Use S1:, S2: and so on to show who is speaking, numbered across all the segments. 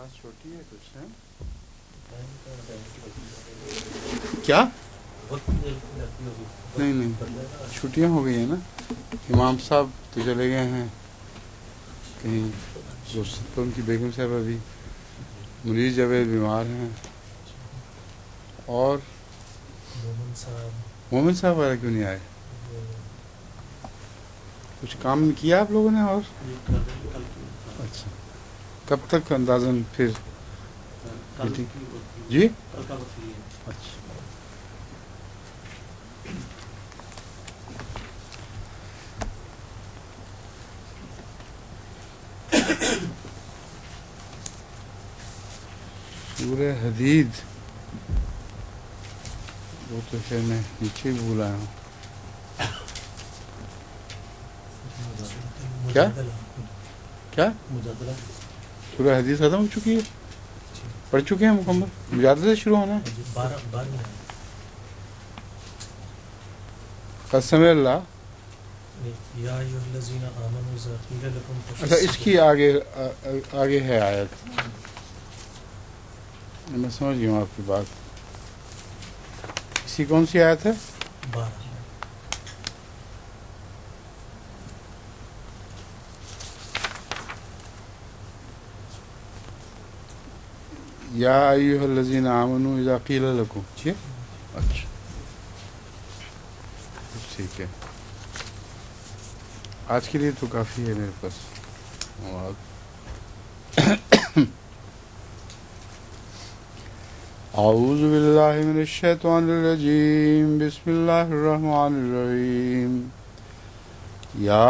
S1: Class چھوٹی ہے کچھ ہے کیا؟ نہیں چھٹیاں ہو گئی ہیں نا. امام صاحب تو چلے گئے ہیں کہیں رخصت پر، ان کی بیگم صاحب ابھی. مریض جاوید بیمار ہیں. اور مومن صاحب وغیرہ کیوں نہیں آئے؟ کچھ کام کیا آپ لوگوں نے؟ اور اچھا کب تک اندازاً پھر جی؟ اچھا سورہ حدید وہ تو خیر میں نیچے بھی بھول آیا ہوں. کیا کیا سورہ حدیث ختم ہو چکی ہے؟ پڑھ چکے ہیں مکمل؟ مجادلہ سے شروع ہونا ہے. قسم اللہ. اچھا اس کی آگے ہے آیت. میں سمجھ گیا ہوں آپ کی بات. اسی کون سی آیت ہے؟ یا ایھا الذین آمنوا اذا قیل لکم. ٹھیک اچھا ٹھیک ہے. آج کے لیے تو کافی ہے میرے پاس. اعوذ باللہ من الشیطان الرجیم. بسم اللہ الرحمن الرحیم. یا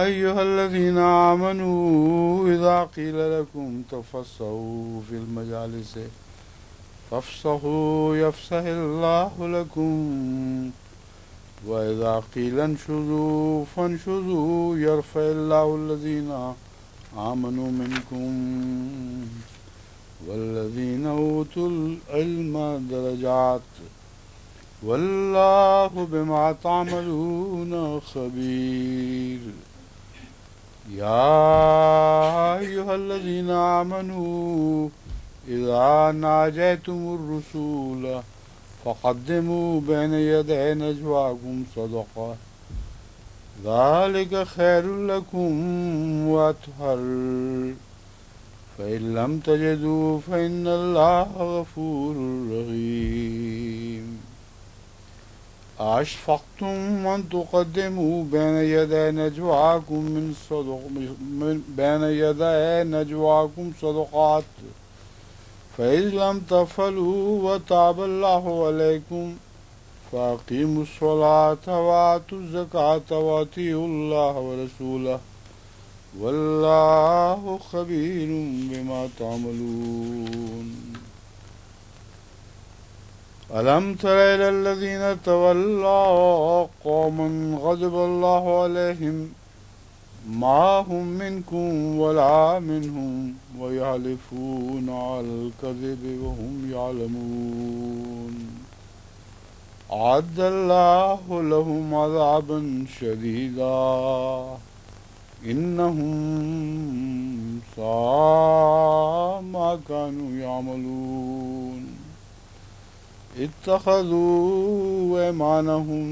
S1: ایھا الذین آمنوا اذا قیل لکم تفصحوا فی المجالس فافصحوا یفصح اللہ لکم وَإِذَا قِيلَ انشُزُوا فَانشُزُوا يَرْفَعِ اللَّهُ الَّذِينَ آمَنُوا مِنكُمْ وَالَّذِينَ أُوتُوا الْعِلْمَ دَرَجَاتٍ وَاللَّهُ بِمَا تَعْمَلُونَ خَبِيرٌ. يَا أَيُّهَا الَّذِينَ آمَنُوا إِذَا نَاجَيْتُمُ الرَّسُولَ فقدموا بين يدي نجواكم صدقة ذلك خير لكم وأطهر فإن لم تجدوا فإن الله غفور رحيم. أشفقتم أن تقدموا بين يدي نجواكم صدقات فإذ لم تفعلوا وتاب الله عليكم فأقيموا الصلاة وآتوا الزكاة وأطيعوا الله ورسوله والله خبير بما تعملون. ألم تر إلى الذين تولوا قوما غضب الله عليهم ما هم منكم ولا منهم ويحلفون على الكذب وهم يعلمون أعد الله لهم عذابا شديدا إنهم ساء ما كانوا يعملون. اتخذوا أيمانهم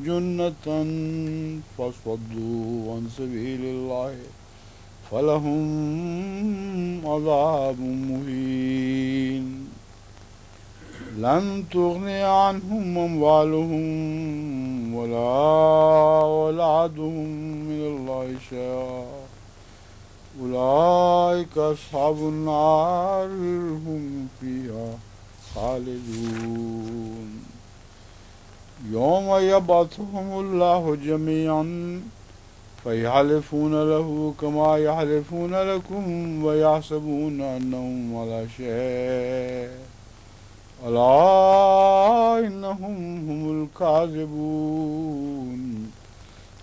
S1: جنة فصدوا عن سبيل الله فلهم عذاب مهين. لن تغني عنهم أموالهم ولا أولادهم من الله شيئا أولئك أصحاب النار هم فيها خالدون. يوم يبعثهم الله جميعا فيحلفون له كما يحلفون لكم ويحسبون أنهم على شيء ألا إنهم هم الكاذبون.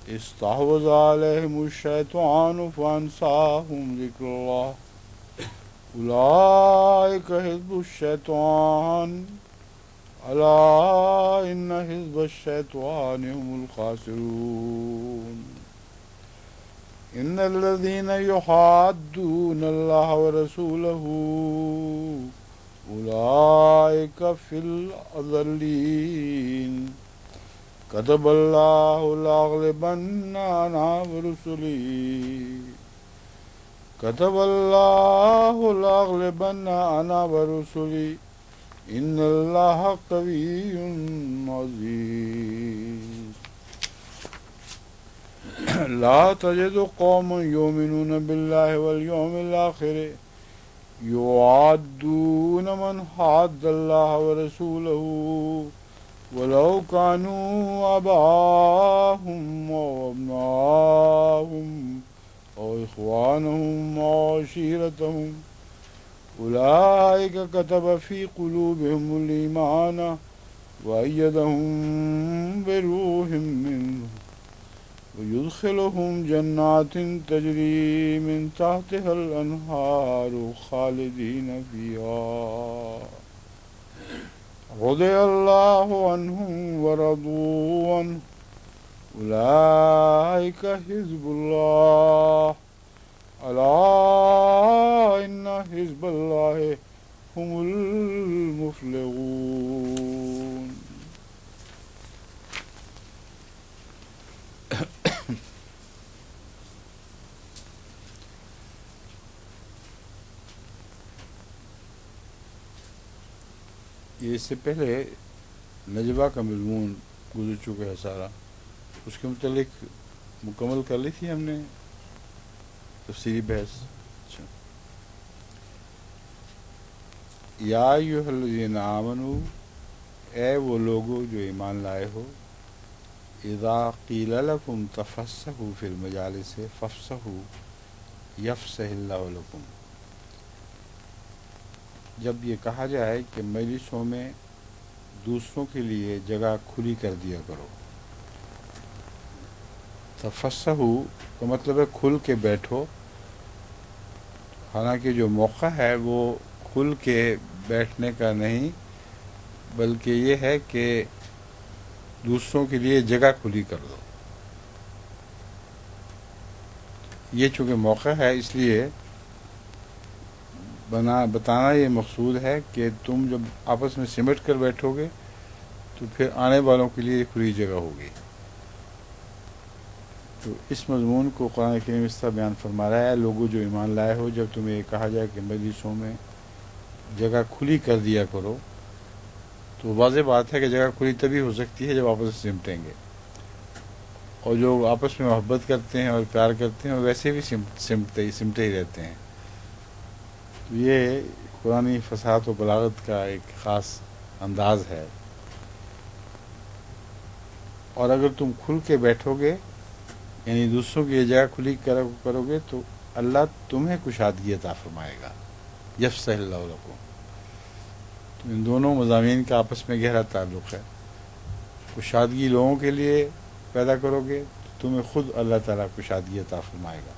S1: استحوذ عليهم الشيطان فأنساهم ذكر الله أولئك حزب الشيطان ألا إن حزب الشيطان هم الخاسرون. ان الذين يحادون الله ورسوله اولئك في الاذلين كتب الله لاغلبن انا ورسلي كتب الله لاغلبن انا ورسلي ان الله قوي عزيز لا تجد قوم يؤمنون بالله واليوم الآخر يوادون من حاد الله ورسوله ولو كانوا آباءهم أو أبناءهم أو إخوانهم أو عشيرتهم أولئك كتب في قلوبهم الإيمان وأيدهم بروح منه ويدخلهم جنات تجري من تحتها الأنهار خالدين فيها رضي الله عنهم ورضوا عنه أولئك حزب الله ألا إن حزب الله هم المفلحون. یہ اس سے پہلے نجوہ کا مضمون گزر چکا ہے سارا، اس کے متعلق مکمل کر لی تھی ہم نے تفصیلی بحث. یا ایھا الذین آمنوا، اے وہ لوگو جو ایمان لائے ہو، اذا قیل لکم تفسحوا فی المجالس فافسحوا یفسح اللہ لکم، جب یہ کہا جائے کہ مجلسوں میں دوسروں کے لیے جگہ کھلی کر دیا کرو. تفسحوا کا مطلب ہے کھل کے بیٹھو، حالانکہ جو موقع ہے وہ کھل کے بیٹھنے کا نہیں، بلکہ یہ ہے کہ دوسروں کے لیے جگہ کھلی کر دو. یہ چونکہ موقع ہے اس لیے بتانا یہ مقصود ہے کہ تم جب آپس میں سمٹ کر بیٹھو گے تو پھر آنے والوں کے لیے کھلی جگہ ہوگی. تو اس مضمون کو قرآن کریم اس طرح بیان فرما رہا ہے، لوگوں جو ایمان لائے ہو، جب تمہیں یہ کہا جائے کہ مجلسوں میں جگہ کھلی کر دیا کرو، تو واضح بات ہے کہ جگہ کھلی تبھی ہو سکتی ہے جب آپس میں سمٹیں گے، اور جو آپس میں محبت کرتے ہیں اور پیار کرتے ہیں وہ ویسے بھی سمٹے ہی رہتے ہیں. یہ قرآنی فصاحت و بلاغت کا ایک خاص انداز ہے. اور اگر تم کھل کے بیٹھو گے، یعنی دوسروں کی یہ جگہ کھلی کرو گے، تو اللہ تمہیں کشادگی عطا فرمائے گا. یفسح اللہ لکم. تو ان دونوں مضامین کا آپس میں گہرا تعلق ہے. کشادگی لوگوں کے لیے پیدا کرو گے تو تمہیں خود اللہ تعالیٰ کشادگی عطا فرمائے گا.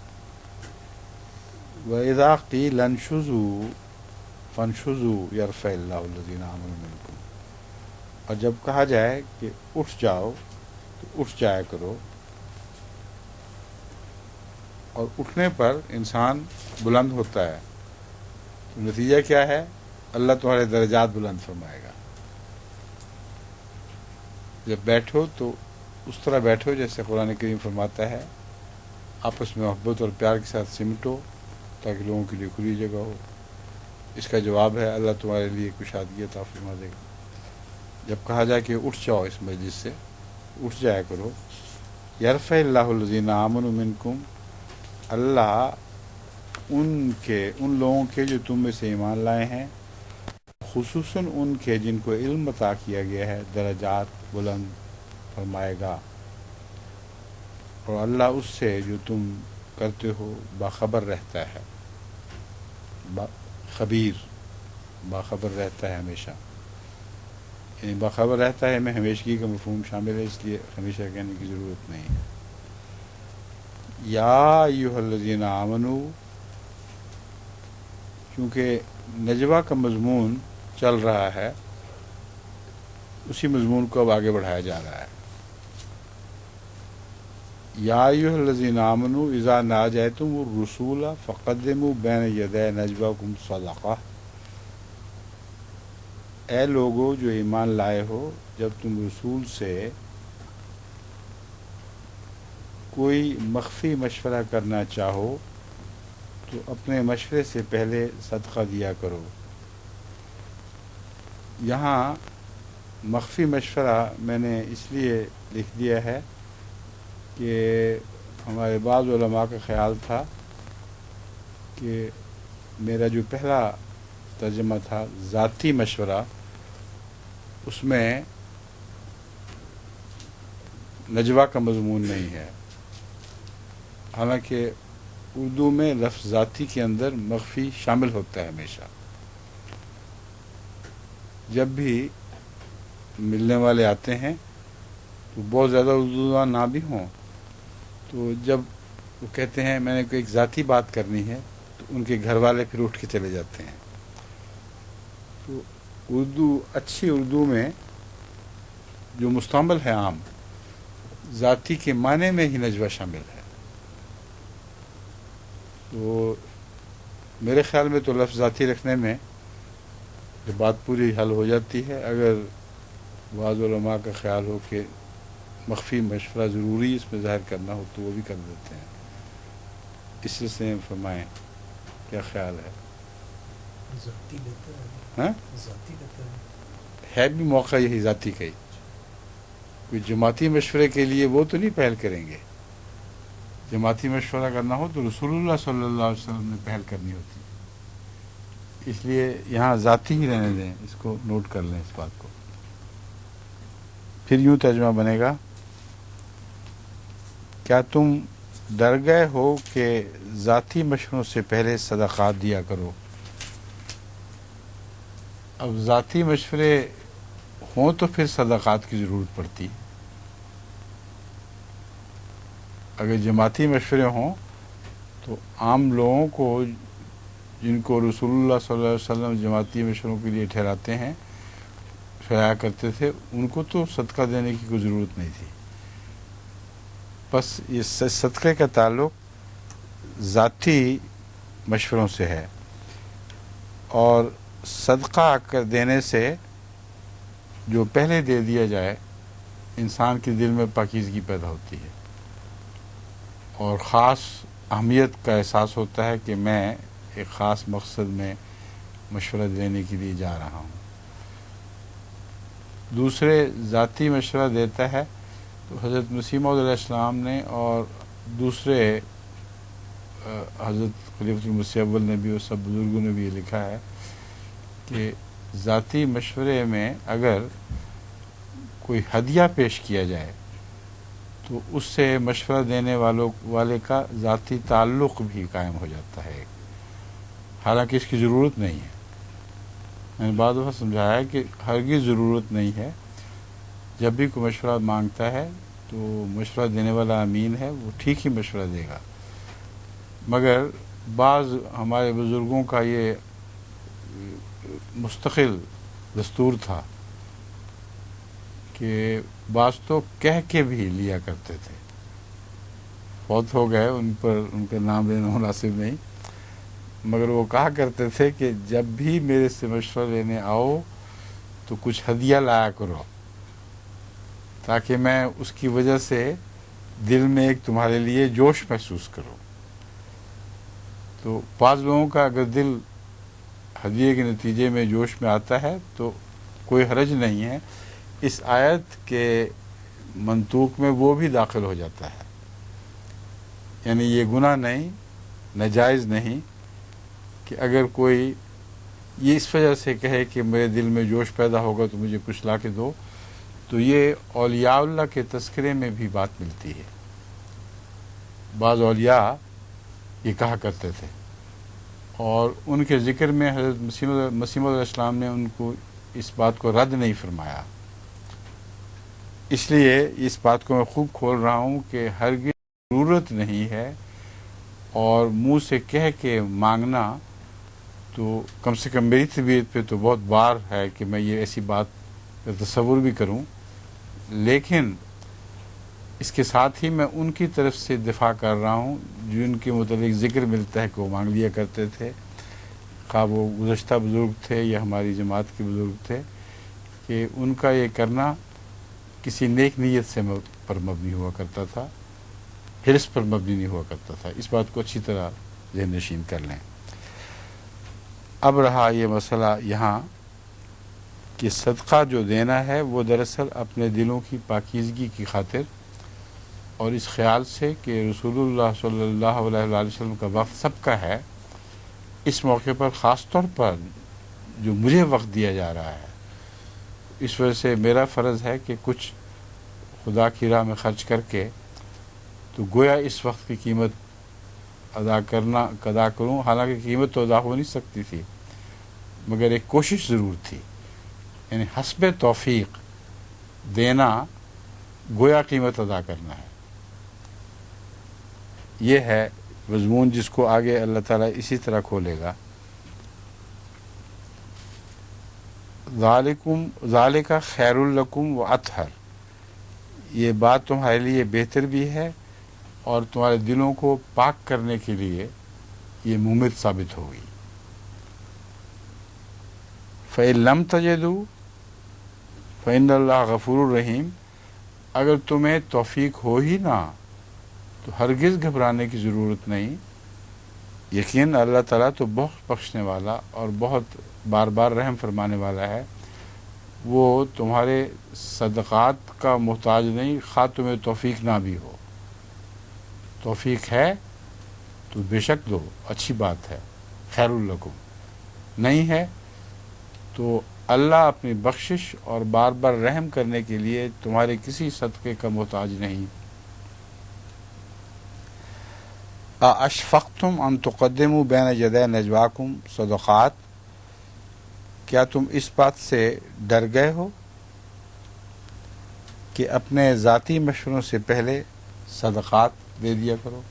S1: وَإِذَا قِيلَ انشُزُوا فَانشُزُوا يَرْفَعِ اللَّهُ الَّذِينَ آمَنُوا مِنكُمْ، اور جب کہا جائے کہ اٹھ جاؤ تو اٹھ جایا کرو، اور اٹھنے پر انسان بلند ہوتا ہے. تو نتیجہ کیا ہے؟ اللہ تمہارے درجات بلند فرمائے گا. جب بیٹھو تو اس طرح بیٹھو جیسے قرآن کریم فرماتا ہے، آپس میں محبت اور پیار کے ساتھ سمٹو تاکہ لوگوں کے لیے کھلی جگہ ہو. اس کا جواب ہے اللہ تمہارے لیے کشادگی عطا فرما دے گا. جب کہا جائے کہ اٹھ جاؤ اس مجلس سے، اٹھ جایا کرو. یرفع اللہ الذین آمنوا منکم، اللہ ان لوگوں کے جو تم میں سے ایمان لائے ہیں، خصوصاً ان کے جن کو علم عطا کیا گیا ہے، درجات بلند فرمائے گا. اور اللہ اس سے جو تم کرتے ہو باخبر رہتا ہے. باخبر رہتا ہے ہمیشہ، یعنی باخبر رہتا ہے میں ہمیشگی کا مفہوم شامل ہے، اس لیے ہمیشہ کہنے کی ضرورت نہیں ہے. یا ایھا الذین آمنوا، کیونکہ نجوہ کا مضمون چل رہا ہے، اسی مضمون کو اب آگے بڑھایا جا رہا ہے. یا ایھا الذین آمنوا اذا ناجیتم الرسول فقدموا بین یدی نجواکم صدقہ، اے لوگو جو ایمان لائے ہو، جب تم رسول سے کوئی مخفی مشورہ کرنا چاہو تو اپنے مشورے سے پہلے صدقہ دیا کرو۔ یہاں مخفی مشورہ میں نے اس لیے لکھ دیا ہے کہ ہمارے بعض علماء کا خیال تھا کہ میرا جو پہلا ترجمہ تھا ذاتی مشورہ، اس میں نجوہ کا مضمون نہیں ہے، حالانکہ اردو میں لفظ ذاتی کے اندر مخفی شامل ہوتا ہے ہمیشہ۔ جب بھی ملنے والے آتے ہیں تو بہت زیادہ اردو نہ بھی ہوں، تو جب وہ کہتے ہیں میں نے کوئی ایک ذاتی بات کرنی ہے تو ان کے گھر والے پھر اٹھ کے چلے جاتے ہیں۔ تو اردو، اچھی اردو میں جو مستعمل ہے عام، ذاتی کے معنی میں ہی نجوہ شامل ہے۔ تو میرے خیال میں تو لفظ ذاتی رکھنے میں یہ بات پوری حل ہو جاتی ہے۔ اگر بعض علماء کا خیال ہو کہ مخفی مشورہ ضروری اس میں ظاہر کرنا ہو تو وہ بھی کر دیتے ہیں۔ اس سے فرمائیں کیا خیال ہے؟
S2: ذاتی بہتر ہے،
S1: ہاں،
S2: ذاتی بہتر
S1: ہے بھی موقع یہی ذاتی کا ہی۔ کوئی جماعتی مشورے کے لیے وہ تو نہیں پہل کریں گے، جماعتی مشورہ کرنا ہو تو رسول اللہ صلی اللہ علیہ وسلم نے پہل کرنی ہوتی، اس لیے یہاں ذاتی ہی رہنے دیں، اس کو نوٹ کر لیں اس بات کو۔ پھر یوں ترجمہ بنے گا، کیا تم ڈر گئے ہو کہ ذاتی مشوروں سے پہلے صدقات دیا کرو؟ اب ذاتی مشورے ہوں تو پھر صدقات کی ضرورت پڑتی، اگر جماعتی مشورے ہوں تو عام لوگوں کو جن کو رسول اللہ صلی اللہ علیہ وسلم جماعتی مشوروں کے لیے ٹھہرایا کرتے تھے، ان کو تو صدقہ دینے کی کوئی ضرورت نہیں تھی۔ بس یہ صدقے کا تعلق ذاتی مشوروں سے ہے، اور صدقہ کر دینے سے جو پہلے دے دیا جائے انسان کے دل میں پاکیزگی پیدا ہوتی ہے اور خاص اہمیت کا احساس ہوتا ہے کہ میں ایک خاص مقصد میں مشورہ دینے کے لیے جا رہا ہوں۔ دوسرے ذاتی مشورہ دیتا ہے تو حضرت مسیح موعود علیہ السلام نے اور دوسرے حضرت خلیفۃ المسیح اول نے بھی اور سب بزرگوں نے بھی یہ لکھا ہے کہ ذاتی مشورے میں اگر کوئی ہدیہ پیش کیا جائے تو اس سے مشورہ دینے والے کا ذاتی تعلق بھی قائم ہو جاتا ہے، حالانکہ اس کی ضرورت نہیں ہے۔ میں نے بعض دفعہ سمجھایا کہ ہرگز ضرورت نہیں ہے، جب بھی کوئی مشورہ مانگتا ہے تو مشورہ دینے والا امین ہے، وہ ٹھیک ہی مشورہ دے گا، مگر بعض ہمارے بزرگوں کا یہ مستقل دستور تھا کہ بعض تو کہہ کے بھی لیا کرتے تھے، بہت ہو گئے ان پر ان کا نام لینا مناسب نہیں، مگر وہ کہا کرتے تھے کہ جب بھی میرے سے مشورہ لینے آؤ تو کچھ ہدیہ لایا کرو، تاکہ میں اس کی وجہ سے دل میں ایک تمہارے لیے جوش محسوس کروں۔ تو بعض لوگوں کا اگر دل ہدیے کے نتیجے میں جوش میں آتا ہے تو کوئی حرج نہیں ہے، اس آیت کے منطوق میں وہ بھی داخل ہو جاتا ہے، یعنی یہ گناہ نہیں، ناجائز نہیں کہ اگر کوئی یہ اس وجہ سے کہے کہ میرے دل میں جوش پیدا ہوگا تو مجھے کچھ لا کے دو، تو یہ اولیاء اللہ کے تذکرے میں بھی بات ملتی ہے۔ بعض اولیاء یہ کہا کرتے تھے، اور ان کے ذکر میں حضرت مسیح علیہ السلام نے ان کو اس بات کو رد نہیں فرمایا۔ اس لیے اس بات کو میں خوب کھول رہا ہوں کہ ہرگز ضرورت نہیں ہے، اور منہ سے کہہ کے مانگنا تو کم سے کم میری طبیعت پہ تو بہت بار ہے کہ میں یہ ایسی بات کا تصور بھی کروں، لیکن اس کے ساتھ ہی میں ان کی طرف سے دفاع کر رہا ہوں جن کے متعلق ذکر ملتا ہے کہ وہ مانگ لیا کرتے تھے، خواہ وہ گزشتہ بزرگ تھے یا ہماری جماعت کے بزرگ تھے، کہ ان کا یہ کرنا کسی نیک نیت سے پر مبنی ہوا کرتا تھا، حرص پر مبنی نہیں ہوا کرتا تھا۔ اس بات کو اچھی طرح ذہن نشین کر لیں۔ اب رہا یہ مسئلہ یہاں کہ صدقہ جو دینا ہے وہ دراصل اپنے دلوں کی پاکیزگی کی خاطر اور اس خیال سے کہ رسول اللہ صلی اللہ علیہ وآلہ وسلم کا وقت سب کا ہے، اس موقع پر خاص طور پر جو مجھے وقت دیا جا رہا ہے، اس وجہ سے میرا فرض ہے کہ کچھ خدا کی راہ میں خرچ کر کے تو گویا اس وقت کی قیمت ادا کروں، حالانکہ قیمت تو ادا ہو نہیں سکتی تھی، مگر ایک کوشش ضرور تھی، یعنی حسب توفیق دینا گویا قیمت ادا کرنا ہے۔ یہ ہے مضمون جس کو آگے اللہ تعالیٰ اسی طرح کھولے گا۔ ذالک خیر لکم و اطہر، یہ بات تمہارے لیے بہتر بھی ہے اور تمہارے دلوں کو پاک کرنے کے لیے یہ ممت ثابت ہوگی۔ فَإِن لَمْ تَجِدُوا فَإِنَّ اللَّهَ غَفُورٌ رَحِيمٌ، اگر تمہیں توفیق ہو ہی نہ تو ہرگز گھبرانے کی ضرورت نہیں، یقین اللہ تعالیٰ تو بہت بخشنے والا اور بہت بار بار رحم فرمانے والا ہے، وہ تمہارے صدقات کا محتاج نہیں، خواہ تمہیں توفیق نہ بھی ہو۔ توفیق ہے تو بے شک دو، اچھی بات ہے، خیر لکم، نہیں ہے تو اللہ اپنی بخشش اور بار بار رحم کرنے کے لیے تمہارے کسی صدقے کا محتاج نہیں۔ اشفقتم ان تقدموا بین یدی نجواکم صدقات، کیا تم اس بات سے ڈر گئے ہو کہ اپنے ذاتی مشوروں سے پہلے صدقات دے دیا کرو؟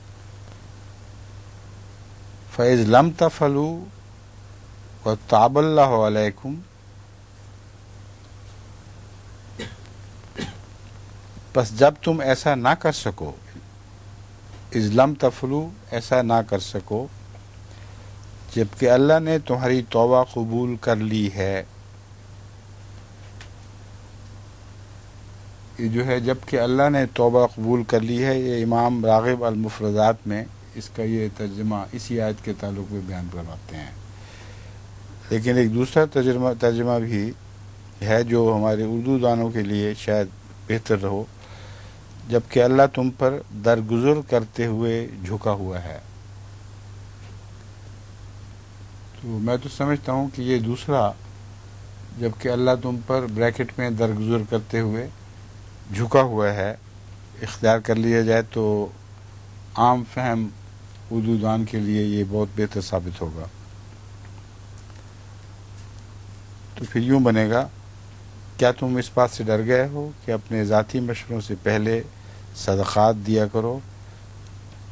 S1: فَإِذْ لَمْ تَفْعَلُوا وَتَابَ اللَّهُ عَلَيْكُمْ، پس جب تم ایسا نہ کر سکو، اِذْ لَمْ تَفْعَلُوا ایسا نہ کر سکو جبکہ اللہ نے تمہاری توبہ قبول کر لی ہے، یہ جو ہے جبکہ اللہ نے توبہ قبول کر لی ہے، یہ امام راغب المفردات میں اس کا یہ ترجمہ اسی آیت کے تعلق میں بیان کرواتے ہیں، لیکن ایک دوسرا ترجمہ بھی ہے جو ہمارے اردو دانوں کے لیے شاید بہتر رہو، جبکہ اللہ تم پر درگزر کرتے ہوئے جھکا ہوا ہے۔ تو میں تو سمجھتا ہوں کہ یہ دوسرا جبکہ اللہ تم پر بریکٹ میں درگزر کرتے ہوئے جھکا ہوا ہے اختیار کر لیا جائے تو عام فہم اردو دان کے لیے یہ بہت بہتر ثابت ہوگا۔ تو پھر یوں بنے گا، کیا تم اس بات سے ڈر گئے ہو کہ اپنے ذاتی مشوروں سے پہلے صدقات دیا کرو،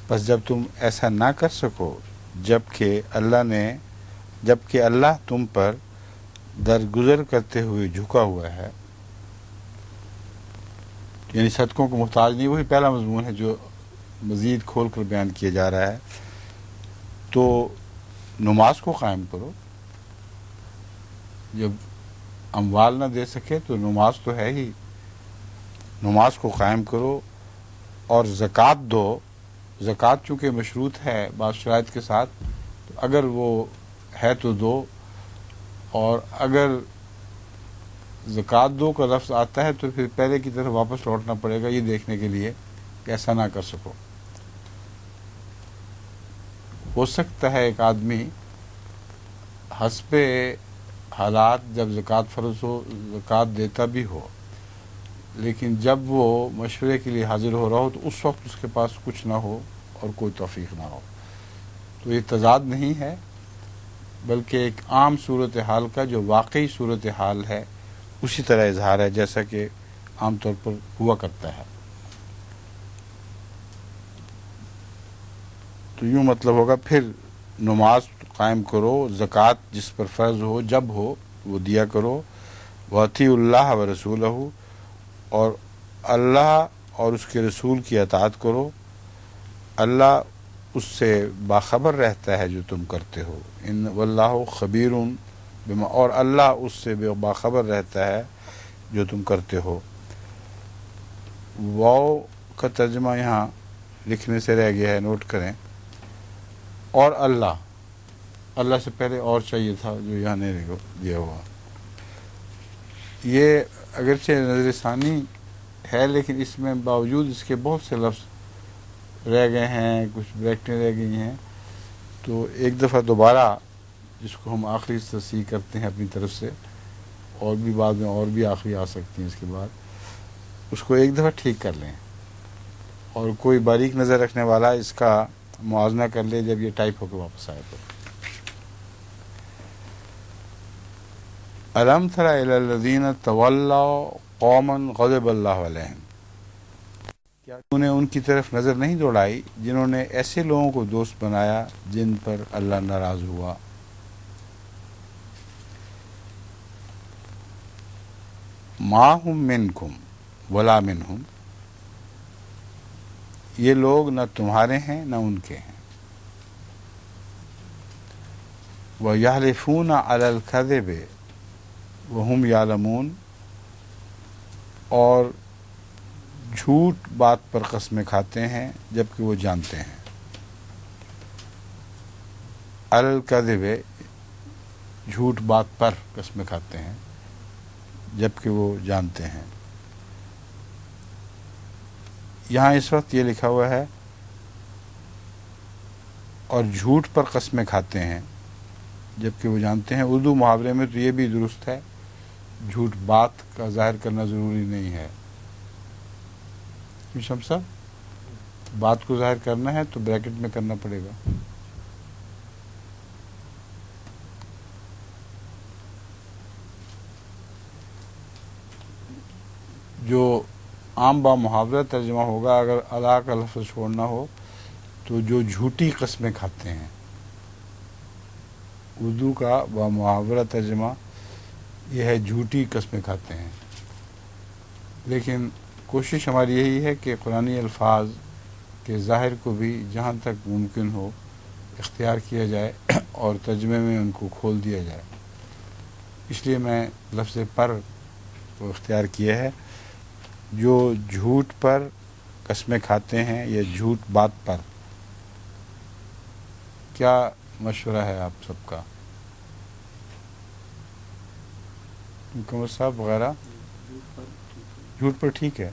S1: بس جب تم ایسا نہ کر سکو جبکہ اللہ تم پر درگزر کرتے ہوئے جھکا ہوا ہے، یعنی صدقوں کو محتاج نہیں، وہی پہلا مضمون ہے جو مزید کھول کر بیان کیا جا رہا ہے۔ تو نماز کو قائم کرو، جب اموال نہ دے سکے تو نماز تو ہے ہی، نماز کو قائم کرو اور زکوٰۃ دو۔ زکوٰۃ چونکہ مشروط ہے بعض شرائط کے ساتھ، تو اگر وہ ہے تو دو، اور اگر زکوٰۃ دو کا لفظ آتا ہے تو پھر پہلے کی طرف واپس لوٹنا پڑے گا، یہ دیکھنے کے لیے کہ ایسا نہ کر سکو۔ ہو سکتا ہے ایک آدمی حسب حالات جب زکوٰۃ فرض ہو زکوٰۃ دیتا بھی ہو، لیکن جب وہ مشورے کے لیے حاضر ہو رہا ہو تو اس وقت اس کے پاس کچھ نہ ہو اور کوئی توفیق نہ ہو، تو یہ تضاد نہیں ہے، بلکہ ایک عام صورتحال کا جو واقعی صورتحال ہے اسی طرح اظہار ہے جیسا کہ عام طور پر ہوا کرتا ہے۔ تو یوں مطلب ہوگا پھر نماز قائم کرو، زکوٰۃ جس پر فرض ہو جب ہو وہ دیا کرو، وَأَطِیعُوا اللَّهَ وَرَسُولَهُ، اور اللہ اور اس کے رسول کی اطاعت کرو، اللہ اس سے باخبر رہتا ہے جو تم کرتے ہو، ان واللہ خبیر بما، اور اللہ اس سے باخبر رہتا ہے جو تم کرتے ہو۔ واو کا ترجمہ یہاں لکھنے سے رہ گیا ہے، نوٹ کریں۔ اور اللہ سے پہلے اور چاہیے تھا جو یہاں نہیں دیا ہوا۔ یہ اگرچہ نظر ثانی ہے لیکن اس میں باوجود اس کے بہت سے لفظ رہ گئے ہیں، کچھ بریکٹیں رہ گئی ہیں، تو ایک دفعہ دوبارہ جس کو ہم آخری تصحیح کرتے ہیں اپنی طرف سے، اور بھی بعد میں اور بھی آخری آ سکتی ہیں اس کے بعد، اس کو ایک دفعہ ٹھیک کر لیں، اور کوئی باریک نظر رکھنے والا اس کا موازنہ کر لے جب یہ ٹائپ ہو کے واپس آئے تو۔ الم تر الی الذین تولوا قوما غضب اللہ علیہم، کیا تو نے ان کی طرف نظر نہیں دوڑائی جنہوں نے ایسے لوگوں کو دوست بنایا جن پر اللہ ناراض ہوا۔ ما ہم منکم ولا منہم، یہ لوگ نہ تمہارے ہیں نہ ان کے ہیں۔ وَيَحْلِفُونَ عَلَى الْكَذِبِ وَهُمْ يَعْلَمُونَ، اور جھوٹ بات پر قسمیں کھاتے ہیں جبکہ وہ جانتے ہیں۔ عَلَى الْكَذِبِ، جھوٹ بات پر قسمیں کھاتے ہیں جبکہ وہ جانتے ہیں۔ یہاں اس وقت یہ لکھا ہوا ہے اور جھوٹ پر قسمیں کھاتے ہیں جبکہ وہ جانتے ہیں۔ اردو محاورے میں تو یہ بھی درست ہے، جھوٹ بات کا ظاہر کرنا ضروری نہیں ہے، کیوں شمس صاحب؟ بات کو ظاہر کرنا ہے تو بریکٹ میں کرنا پڑے گا۔ جو عام با محاورہ ترجمہ ہوگا، اگر اللہ کا لفظ چھوڑنا ہو تو جو جھوٹی قسمیں کھاتے ہیں، اردو کا با محاورہ ترجمہ یہ ہے جھوٹی قسمیں کھاتے ہیں، لیکن کوشش ہماری یہی ہے کہ قرآنی الفاظ کے ظاہر کو بھی جہاں تک ممکن ہو اختیار کیا جائے اور ترجمے میں ان کو کھول دیا جائے۔ اس لیے میں لفظ پر کو اختیار کیا ہے۔ جو جھوٹ پر قسمیں کھاتے ہیں یا جھوٹ بات پر، کیا مشورہ ہے آپ سب کا؟ کمر صاحب وغیرہ؟ جھوٹ پر ٹھیک ہے۔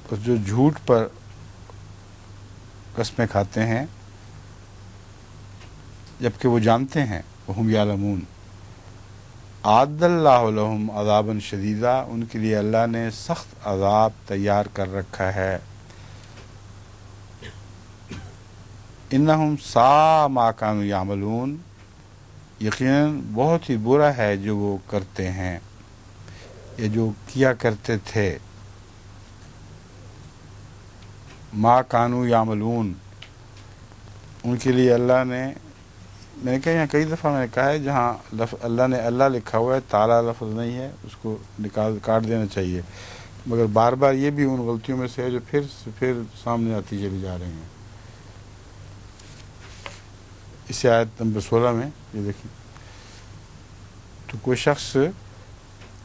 S1: بس جو جھوٹ پر قسمیں کھاتے ہیں جبکہ وہ جانتے ہیں، وہم یعلمون، اعد اللہ لہم عذابا شدیدا، ان کے لیے اللہ نے سخت عذاب تیار کر رکھا ہے۔ انہم ساء ما کانوا یعملون، یقیناً بہت ہی برا ہے جو وہ کرتے ہیں یا جو کیا کرتے تھے۔ ما کانوا یعملون، ان کے لیے اللہ نے، میں نے کہا یہاں کئی دفعہ میں نے کہا ہے جہاں اللہ نے اللہ لکھا ہوا ہے، تعالیٰ لفظ نہیں ہے، اس کو کاٹ دینا چاہیے، مگر بار بار یہ بھی ان غلطیوں میں سے ہے جو پھر سامنے آتی چلی جا رہی ہیں۔ اس آیت نمبر 16 میں یہ دیکھیں، تو کوئی شخص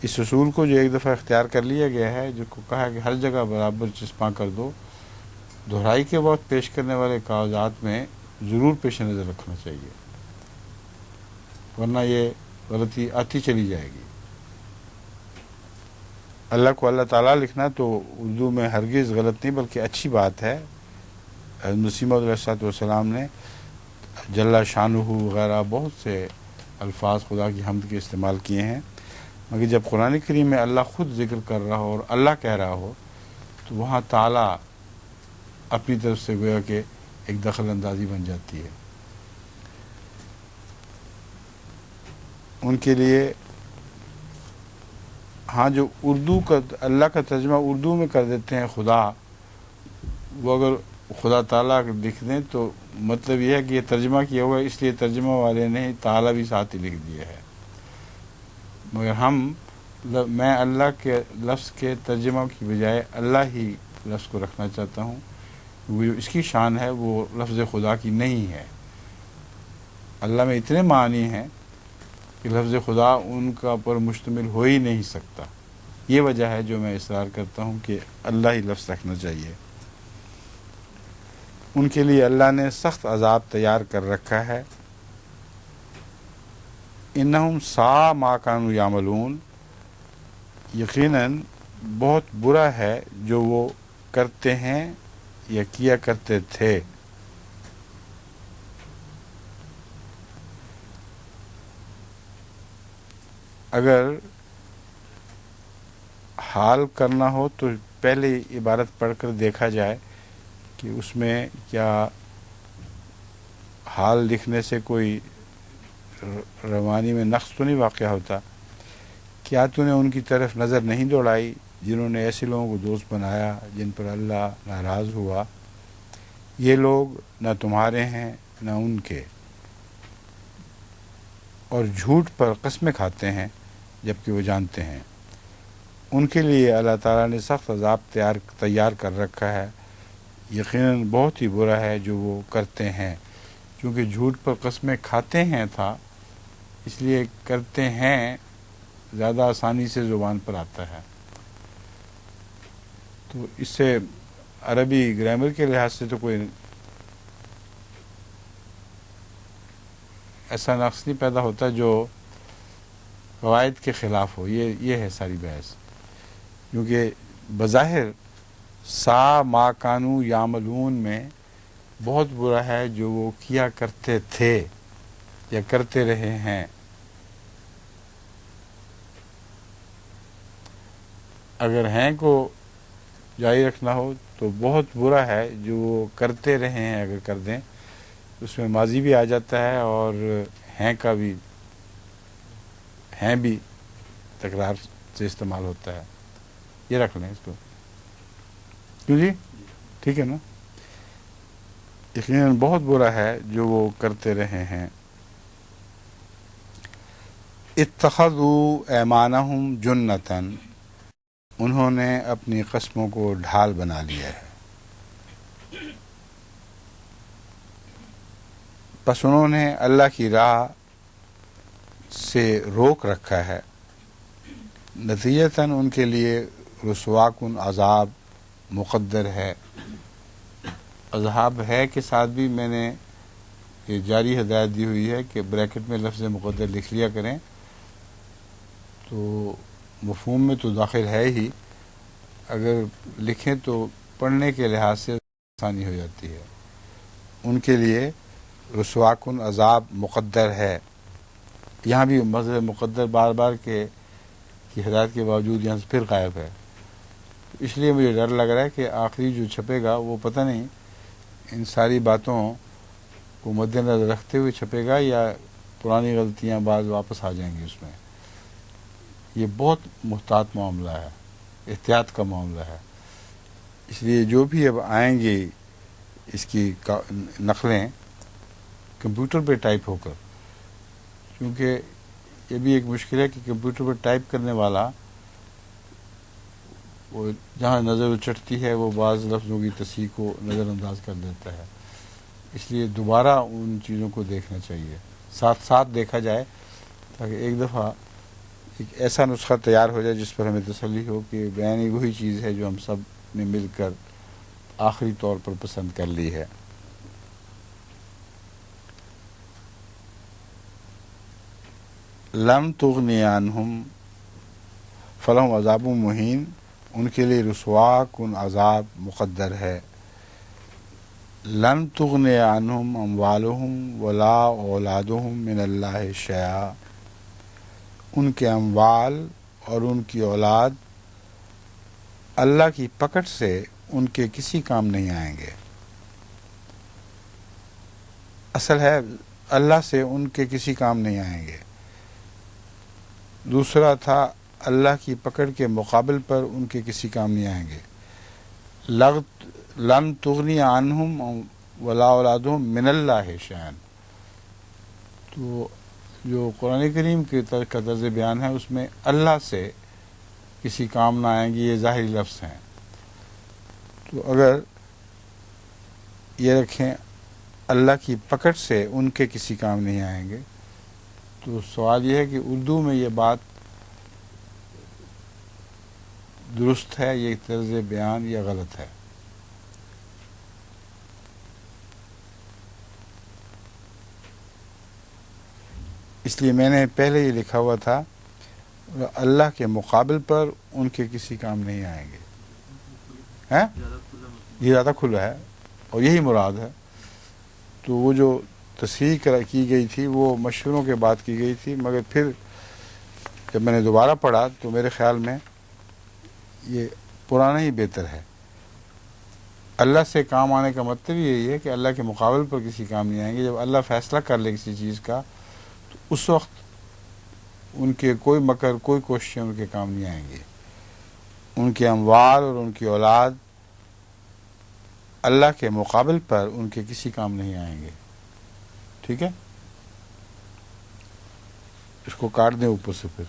S1: اس اصول کو جو ایک دفعہ اختیار کر لیا گیا ہے، جو کو کہا کہ ہر جگہ برابر چسپاں کر دو، دہرائی کے وقت پیش کرنے والے کاغذات میں ضرور پیش نظر رکھنا چاہیے، ورنہ یہ غلطی آتی چلی جائے گی۔ اللہ کو اللہ تعالیٰ لکھنا تو اردو میں ہرگز غلط نہیں بلکہ اچھی بات ہے۔ مسیح موعود علیہ السلام نے جل شانہ وغیرہ بہت سے الفاظ خدا کی حمد کے استعمال کیے ہیں، مگر جب قرآن کریم میں اللہ خود ذکر کر رہا ہو اور اللہ کہہ رہا ہو تو وہاں تعالیٰ اپنی طرف سے گویا کہ ایک دخل اندازی بن جاتی ہے۔ ان کے لیے ہاں جو اردو کا اللہ کا ترجمہ اردو میں کر دیتے ہیں خدا، وہ اگر خدا تعالیٰ لکھ دیں تو مطلب یہ ہے کہ یہ ترجمہ کیا ہوا ہے، اس لیے ترجمہ والے نے تعالیٰ بھی ساتھ ہی لکھ دیا ہے، مگر ہم میں اللہ کے لفظ کے ترجمہ کی بجائے اللہ ہی لفظ کو رکھنا چاہتا ہوں. وہ جو اس کی شان ہے وہ لفظ خدا کی نہیں ہے. اللہ میں اتنے معنی ہیں کہ لفظ خدا ان کا پر مشتمل ہو ہی نہیں سکتا. یہ وجہ ہے جو میں اصرار کرتا ہوں کہ اللہ ہی لفظ رکھنا چاہیے. ان کے لیے اللہ نے سخت عذاب تیار کر رکھا ہے. انہم ساء ما کانوا یعملون، یقیناً بہت برا ہے جو وہ کرتے ہیں یا کیا کرتے تھے. اگر حال کرنا ہو تو پہلے عبارت پڑھ کر دیکھا جائے کہ اس میں کیا حال لکھنے سے کوئی روانی میں نقص تو نہیں واقع ہوتا. کیا تو نے ان کی طرف نظر نہیں دوڑائی جنہوں نے ایسے لوگوں کو دوست بنایا جن پر اللہ ناراض ہوا؟ یہ لوگ نہ تمہارے ہیں نہ ان کے، اور جھوٹ پر قسمیں کھاتے ہیں جبکہ وہ جانتے ہیں. ان کے لیے اللہ تعالیٰ نے سخت عذاب تیار کر رکھا ہے. یقیناً بہت ہی برا ہے جو وہ کرتے ہیں. چونکہ جھوٹ پر قسمیں کھاتے ہیں تھا، اس لیے کرتے ہیں زیادہ آسانی سے زبان پر آتا ہے. تو اس سے عربی گرامر کے لحاظ سے تو کوئی ایسا نقص نہیں پیدا ہوتا جو قواعد کے خلاف ہو. یہ ہے ساری بحث. کیونکہ بظاہر ساء ما کانوا یعملون میں بہت برا ہے جو وہ کیا کرتے تھے یا کرتے رہے ہیں. اگر ہیں کو جاری رکھنا ہو تو بہت برا ہے جو وہ کرتے رہے ہیں. اگر کر دیں اس میں ماضی بھی آ جاتا ہے اور ہیں کا بھی ہیں بھی تکرار سے استعمال ہوتا ہے. یہ رکھ لیں اس کو. کیوں جی؟ ٹھیک ہے نا. یقیناً بہت برا ہے جو وہ کرتے رہے ہیں. اتخذوا ایمانہم جنتاً، انہوں نے اپنی قسموں کو ڈھال بنا لیا ہے. پس انہوں نے اللہ کی راہ سے روک رکھا ہے. نتیجتاً ان کے لیے رسوا کن عذاب مقدر ہے. عذاب ہے کے ساتھ بھی میں نے یہ جاری ہدایت دی ہوئی ہے کہ بریکٹ میں لفظ مقدر لکھ لیا کریں، تو مفہوم میں تو داخل ہے ہی. اگر لکھیں تو پڑھنے کے لحاظ سے آسانی ہو جاتی ہے. ان کے لیے رسوا کن عذاب مقدر ہے. یہاں بھی مذہب مقدر بار بار کی ہدایت کے باوجود یہاں سے پھر غائب ہے. اس لیے مجھے ڈر لگ رہا ہے کہ آخری جو چھپے گا وہ پتہ نہیں ان ساری باتوں کو مد نظر رکھتے ہوئے چھپے گا یا پرانی غلطیاں بعض واپس آ جائیں گی اس میں. یہ بہت محتاط معاملہ ہے، احتیاط کا معاملہ ہے. اس لیے جو بھی اب آئیں گے اس کی نقلیں کمپیوٹر پہ ٹائپ ہو کر، کیونکہ یہ بھی ایک مشکل ہے کہ کمپیوٹر پہ ٹائپ کرنے والا وہ جہاں نظر اچٹتی ہے وہ بعض لفظوں کی تصحیح کو نظر انداز کر دیتا ہے. اس لیے دوبارہ ان چیزوں کو دیکھنا چاہیے، ساتھ ساتھ دیکھا جائے تاکہ ایک دفعہ ایک ایسا نسخہ تیار ہو جائے جس پر ہمیں تسلی ہو کہ بیان ہی وہی چیز ہے جو ہم سب نے مل کر آخری طور پر پسند کر لی ہے. لم تغنی عنہم فلہم عذاب مہین، ان کے لیے رسوا کن عذاب مقدر ہے. لن تغنی عنہم اموالہم ولا اولادہم من اللہ شیئا، ان کے اموال اور ان کی اولاد اللہ کی پکڑ سے ان کے کسی کام نہیں آئیں گے. اصل ہے اللہ سے ان کے کسی کام نہیں آئیں گے. دوسرا تھا اللہ کی پکڑ کے مقابل پر ان کے کسی کام نہیں آئیں گے. لن تغنی عنہم ولا اولادہم من اللہ شیئا، تو جو قرآن کریم کے کا طرز بیان ہے اس میں اللہ سے کسی کام نہ آئیں گے، یہ ظاہری لفظ ہیں. تو اگر یہ رکھیں اللہ کی پکڑ سے ان کے کسی کام نہیں آئیں گے، تو سوال یہ ہے کہ اردو میں یہ بات درست ہے، یہ طرز بیان یا غلط ہے؟ اس لیے میں نے پہلے یہ لکھا ہوا تھا اللہ کے مقابل پر ان کے کسی کام نہیں آئیں گے. ہیں یہ زیادہ کھلا ہے اور یہی مراد ہے. تو وہ جو تصحیح کی گئی تھی وہ مشوروں کے بعد کی گئی تھی، مگر پھر جب میں نے دوبارہ پڑھا تو میرے خیال میں یہ پرانا ہی بہتر ہے. اللہ سے کام آنے کا مطلب یہی ہے کہ اللہ کے مقابل پر کسی کام نہیں آئیں گے. جب اللہ فیصلہ کر لے کسی چیز کا تو اس وقت ان کے کوئی مکر، کوئی کوششیں ان کے کام نہیں آئیں گے. ان کے اموال اور ان کی اولاد اللہ کے مقابل پر ان کے کسی کام نہیں آئیں گے. ٹھیک ہے، اس کو کاٹ دیں اوپر سے. پھر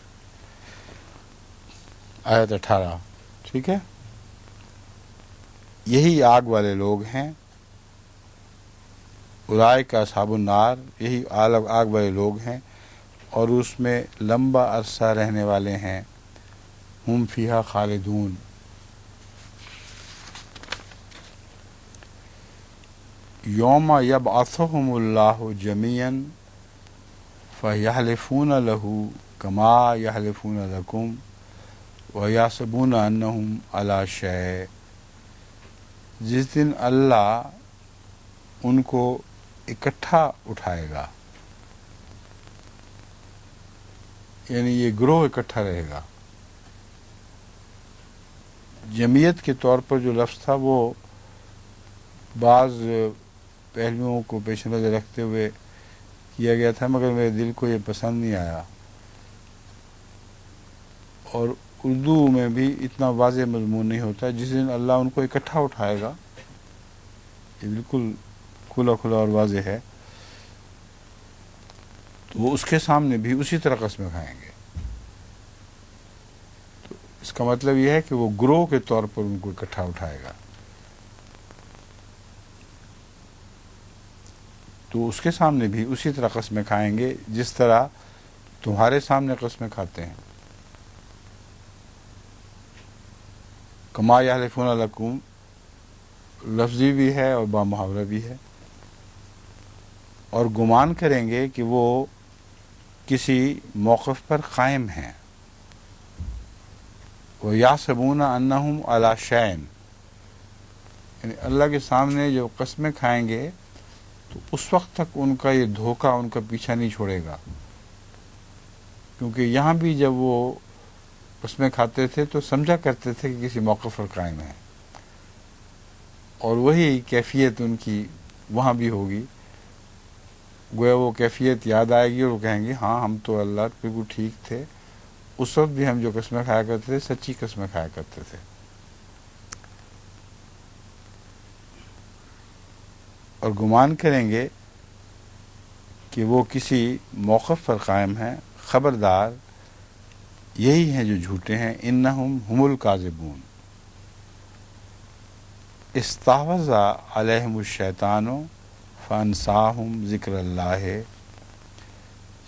S1: آیت 18. ٹھیک ہے، یہی آگ والے لوگ ہیں، اولئک اصحاب النار، یہی آگ والے لوگ ہیں اور اس میں لمبا عرصہ رہنے والے ہیں. ہم فیہا خالدون. یوم یبعثہم اللہ جمیعا فیحلفون لہ کما یحلفون لکم ویحسبون انہم علی شیء. جس دن اللہ ان کو اکٹھا اٹھائے گا، یعنی یہ گروہ اکٹھا رہے گا. جمعیت کے طور پر جو لفظ تھا وہ بعض پہلوؤں کو پیش نظر رکھتے ہوئے کیا گیا تھا، مگر میرے دل کو یہ پسند نہیں آیا. اور اردو میں بھی اتنا واضح مضمون نہیں ہوتا. جس دن اللہ ان کو اکٹھا اٹھائے گا، یہ بالکل کھلا کھلا اور واضح ہے، تو وہ اس کے سامنے بھی اسی طرح قسمیں کھائیں گے. تو اس کا مطلب یہ ہے کہ وہ گروہ کے طور پر ان کو اکٹھا اٹھائے گا. تو اس کے سامنے بھی اسی طرح قسمیں کھائیں گے جس طرح تمہارے سامنے قسمیں کھاتے ہیں. کما یحلفون لکم لفظی بھی ہے اور با محاورہ بھی ہے. اور گمان کریں گے کہ وہ کسی موقف پر قائم ہیں. وَيَحْسَبُونَ أَنَّهُمْ عَلَى شَيْءٍ، یعنی اللہ کے سامنے جو قسمیں کھائیں گے تو اس وقت تک ان کا یہ دھوکہ ان کا پیچھا نہیں چھوڑے گا. کیونکہ یہاں بھی جب وہ قسمیں کھاتے تھے تو سمجھا کرتے تھے کہ کسی موقف پر قائم ہیں، اور وہی کیفیت ان کی وہاں بھی ہوگی. گویا وہ کیفیت یاد آئے گی اور وہ کہیں گے ہاں ہم تو اللہ بالکل ٹھیک تھے، اس وقت بھی ہم جو قسمیں کھایا کرتے تھے سچی قسمیں کھایا کرتے تھے. اور گمان کریں گے کہ وہ کسی موقف پر قائم ہیں. خبردار یہی ہیں جو جھوٹے ہیں. انہم ہم الکاذبون. استحوذ علیہم الشیطان فانساہم ذکر اللہ.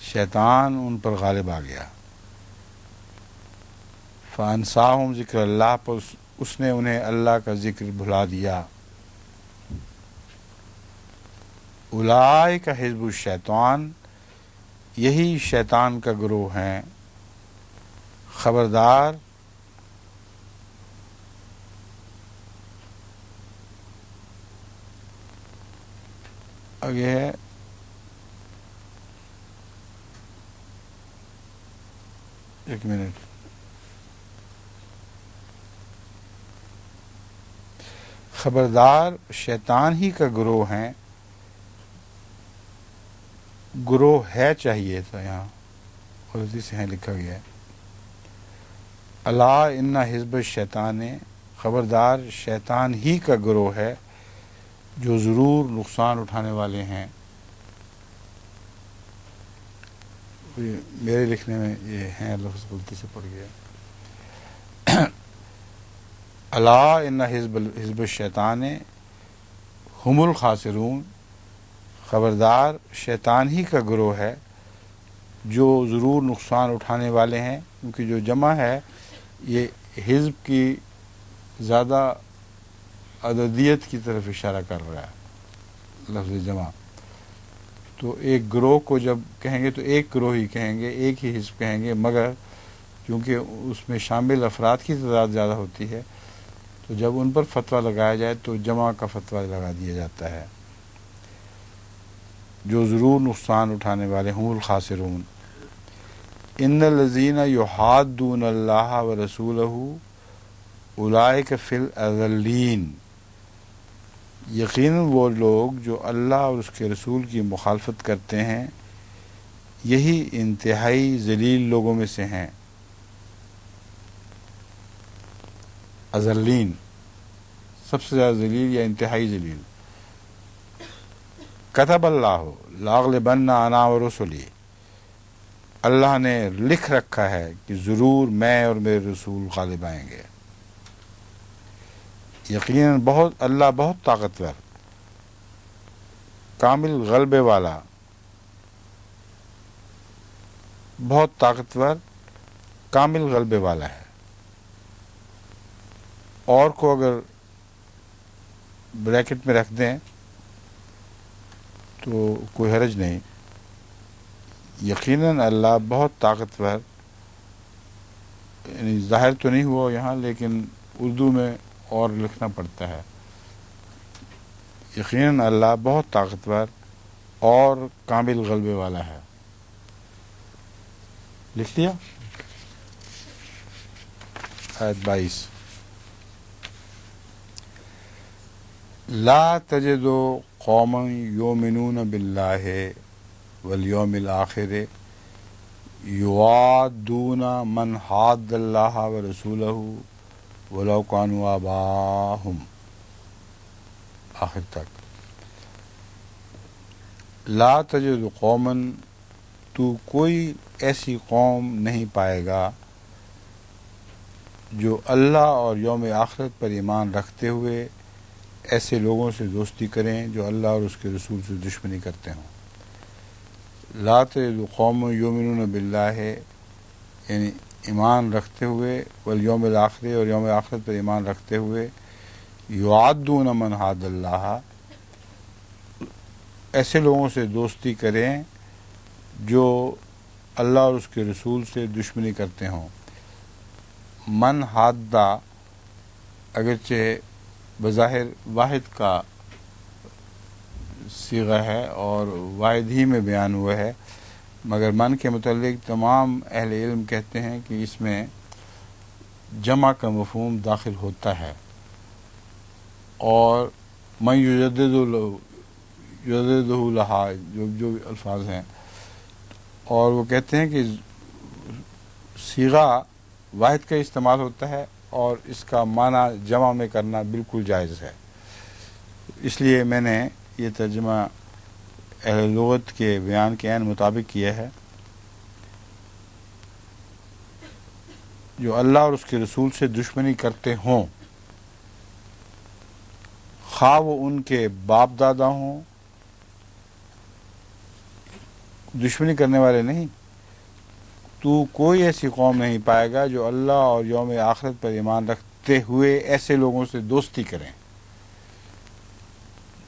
S1: شیطان ان پر غالب آ گیا. فانساہم ذکر اللہ، پر اس نے انہیں اللہ کا ذکر بھلا دیا. اولئک حزب الشیطان، یہی شیطان کا گروہ ہیں. خبردار آگے ہے ایک منٹ. خبردار شیطان ہی کا گروہ ہیں. گروہ ہے چاہیے تھا، یہاں غلطی سے ہیں لکھا گیا ہے. الا ان حزب الشیطان، خبردار شیطان ہی کا گروہ ہے جو ضرور نقصان اٹھانے والے ہیں. میرے لکھنے میں یہ ہیں لفظ غلطی سے پڑ گیا. الا ان حزب الشیطان ہم الخاسرون، خبردار شیطان ہی کا گروہ ہے جو ضرور نقصان اٹھانے والے ہیں، کیونکہ جو جمع ہے یہ حزب کی زیادہ عددیت کی طرف اشارہ کر رہا ہے لفظ جمع. تو ایک گروہ کو جب کہیں گے تو ایک گروہ ہی کہیں گے، ایک ہی حزب کہیں گے، مگر کیونکہ اس میں شامل افراد کی تعداد زیادہ ہوتی ہے تو جب ان پر فتویٰ لگایا جائے تو جمع کا فتویٰ لگا دیا جاتا ہے. جو ضرور نقصان اٹھانے والے ہم الخاسرون. ان الذین یحادون اللہ ورسولہ اولئک فی الاذلین، یقیناً وہ لوگ جو اللہ اور اس کے رسول کی مخالفت کرتے ہیں یہی انتہائی ذلیل لوگوں میں سے ہیں. اذلین سب سے زیادہ ذلیل یا انتہائی ذلیل. کتب اللہ لاغلبن انا ورسلی، اللہ نے لکھ رکھا ہے کہ ضرور میں اور میرے رسول غالب آئیں گے. یقیناً اللہ بہت طاقتور، کامل غلبے والا، بہت طاقتور کامل غلبے والا ہے. اور کو اگر بریکٹ میں رکھ دیں تو کوئی حرج نہیں. یقیناً اللہ بہت طاقتور، یعنی ظاہر تو نہیں ہوا یہاں لیکن اردو میں اور لکھنا پڑتا ہے. یقیناً اللہ بہت طاقتور اور کامل غلبے والا ہے. لکھ لیا آیت 22. لا تجد قوما یؤمنون باللہ والیوم الآخر یوادون من حاد اللہ ورسولہ ولو کانوا آباءہم، آخر تک. لا تجد قوما، تو کوئی ایسی قوم نہیں پائے گا جو اللہ اور یوم آخرت پر ایمان رکھتے ہوئے ایسے لوگوں سے دوستی کریں جو اللہ اور اس کے رسول سے دشمنی کرتے ہوں. لا تجد قوم یؤمنون باللہ یعنی ایمان رکھتے ہوئے، والیوم الآخر اور یوم آخرت پر ایمان رکھتے ہوئے، یعادون من حاد اللہ ایسے لوگوں سے دوستی کریں جو اللہ اور اس کے رسول سے دشمنی کرتے ہوں. من حادہ اگرچہ بظاہر واحد کا صیغہ ہے اور واحد ہی میں بیان ہوا ہے، مگر من کے متعلق تمام اہل علم کہتے ہیں کہ اس میں جمع کا مفہوم داخل ہوتا ہے. اور من یجدد لہا جو الفاظ ہیں، اور وہ کہتے ہیں کہ صیغہ واحد کا استعمال ہوتا ہے اور اس کا معنی جمع میں کرنا بالکل جائز ہے. اس لیے میں نے یہ ترجمہ اہل لغت کے بیان کے عین مطابق کیا ہے. جو اللہ اور اس کے رسول سے دشمنی کرتے ہوں، خواہ وہ ان کے باپ دادا ہوں، دشمنی کرنے والے نہیں، تو کوئی ایسی قوم نہیں پائے گا جو اللہ اور یوم آخرت پر ایمان رکھتے ہوئے ایسے لوگوں سے دوستی کریں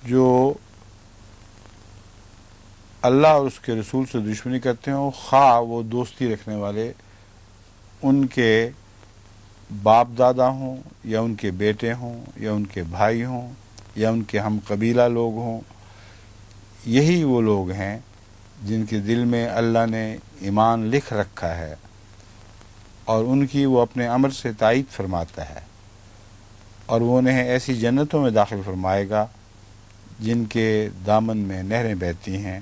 S1: جو اللہ اور اس کے رسول سے دشمنی کرتے ہوں، خواہ وہ دوستی رکھنے والے ان کے باپ دادا ہوں یا ان کے بیٹے ہوں یا ان کے بھائی ہوں یا ان کے ہم قبیلہ لوگ ہوں. یہی وہ لوگ ہیں جن کے دل میں اللہ نے ایمان لکھ رکھا ہے اور ان کی وہ اپنے امر سے تائید فرماتا ہے، اور وہ انہیں ایسی جنتوں میں داخل فرمائے گا جن کے دامن میں نہریں بہتی ہیں،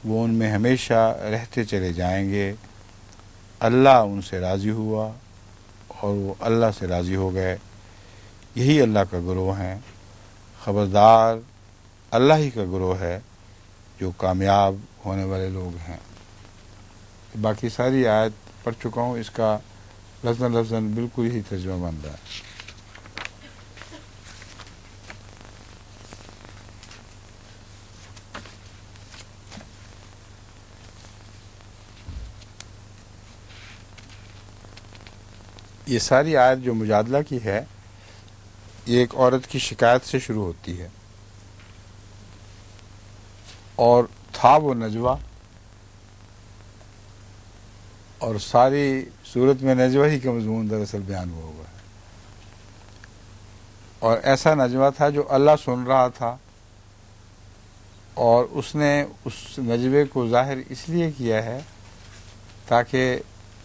S1: وہ ان میں ہمیشہ رہتے چلے جائیں گے. اللہ ان سے راضی ہوا اور وہ اللہ سے راضی ہو گئے. یہی اللہ کا گروہ ہیں. خبردار اللہ ہی کا گروہ ہے جو کامیاب ہونے والے لوگ ہیں. باقی ساری آیت پڑھ چکا ہوں، اس کا لفظاً بالکل ہی ترجمہ بن رہا ہے. یہ ساری آیت جو مجادلہ کی ہے یہ ایک عورت کی شکایت سے شروع ہوتی ہے، اور تھا وہ نجوہ، اور ساری صورت میں نجوہ ہی کا مضمون دراصل بیان ہوا ہے، اور ایسا نجوہ تھا جو اللہ سن رہا تھا، اور اس نے اس نجوے کو ظاہر اس لیے کیا ہے تاکہ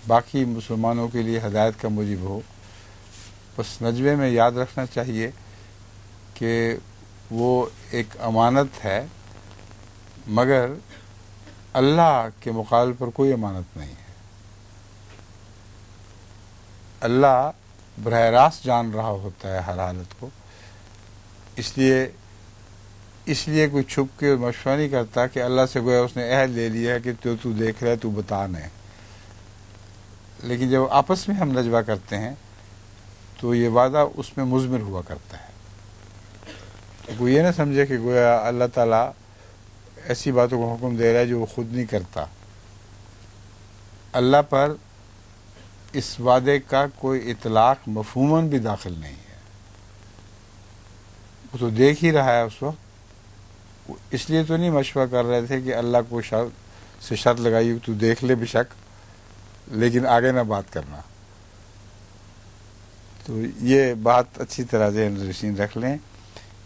S1: باقی مسلمانوں کے لیے ہدایت کا موجب ہو۔ بس نجوے میں یاد رکھنا چاہیے کہ وہ ایک امانت ہے، مگر اللہ کے مقابل پر کوئی امانت نہیں ہے۔ اللہ براہ راست جان رہا ہوتا ہے ہر حالت کو، اس لیے کوئی چھپ کے مشورہ نہیں کرتا کہ اللہ سے گویا اس نے عہد لے لیا ہے کہ تو دیکھ رہا ہے، تو بتا نہیں۔ لیکن جب آپس میں ہم نجوہ کرتے ہیں تو یہ وعدہ اس میں مضمر ہوا کرتا ہے۔ تو کوئی یہ نہ سمجھے کہ گویا اللہ تعالیٰ ایسی باتوں کو حکم دے رہا ہے جو وہ خود نہیں کرتا۔ اللہ پر اس وعدے کا کوئی اطلاق مفہوماً بھی داخل نہیں ہے، وہ تو دیکھ ہی رہا ہے اس وقت۔ اس لیے تو نہیں مشورہ کر رہے تھے کہ اللہ کو سے شرط لگائی تو دیکھ لے بے شک، لیکن آگے نہ بات کرنا۔ تو یہ بات اچھی طرح ذہن نشین رکھ لیں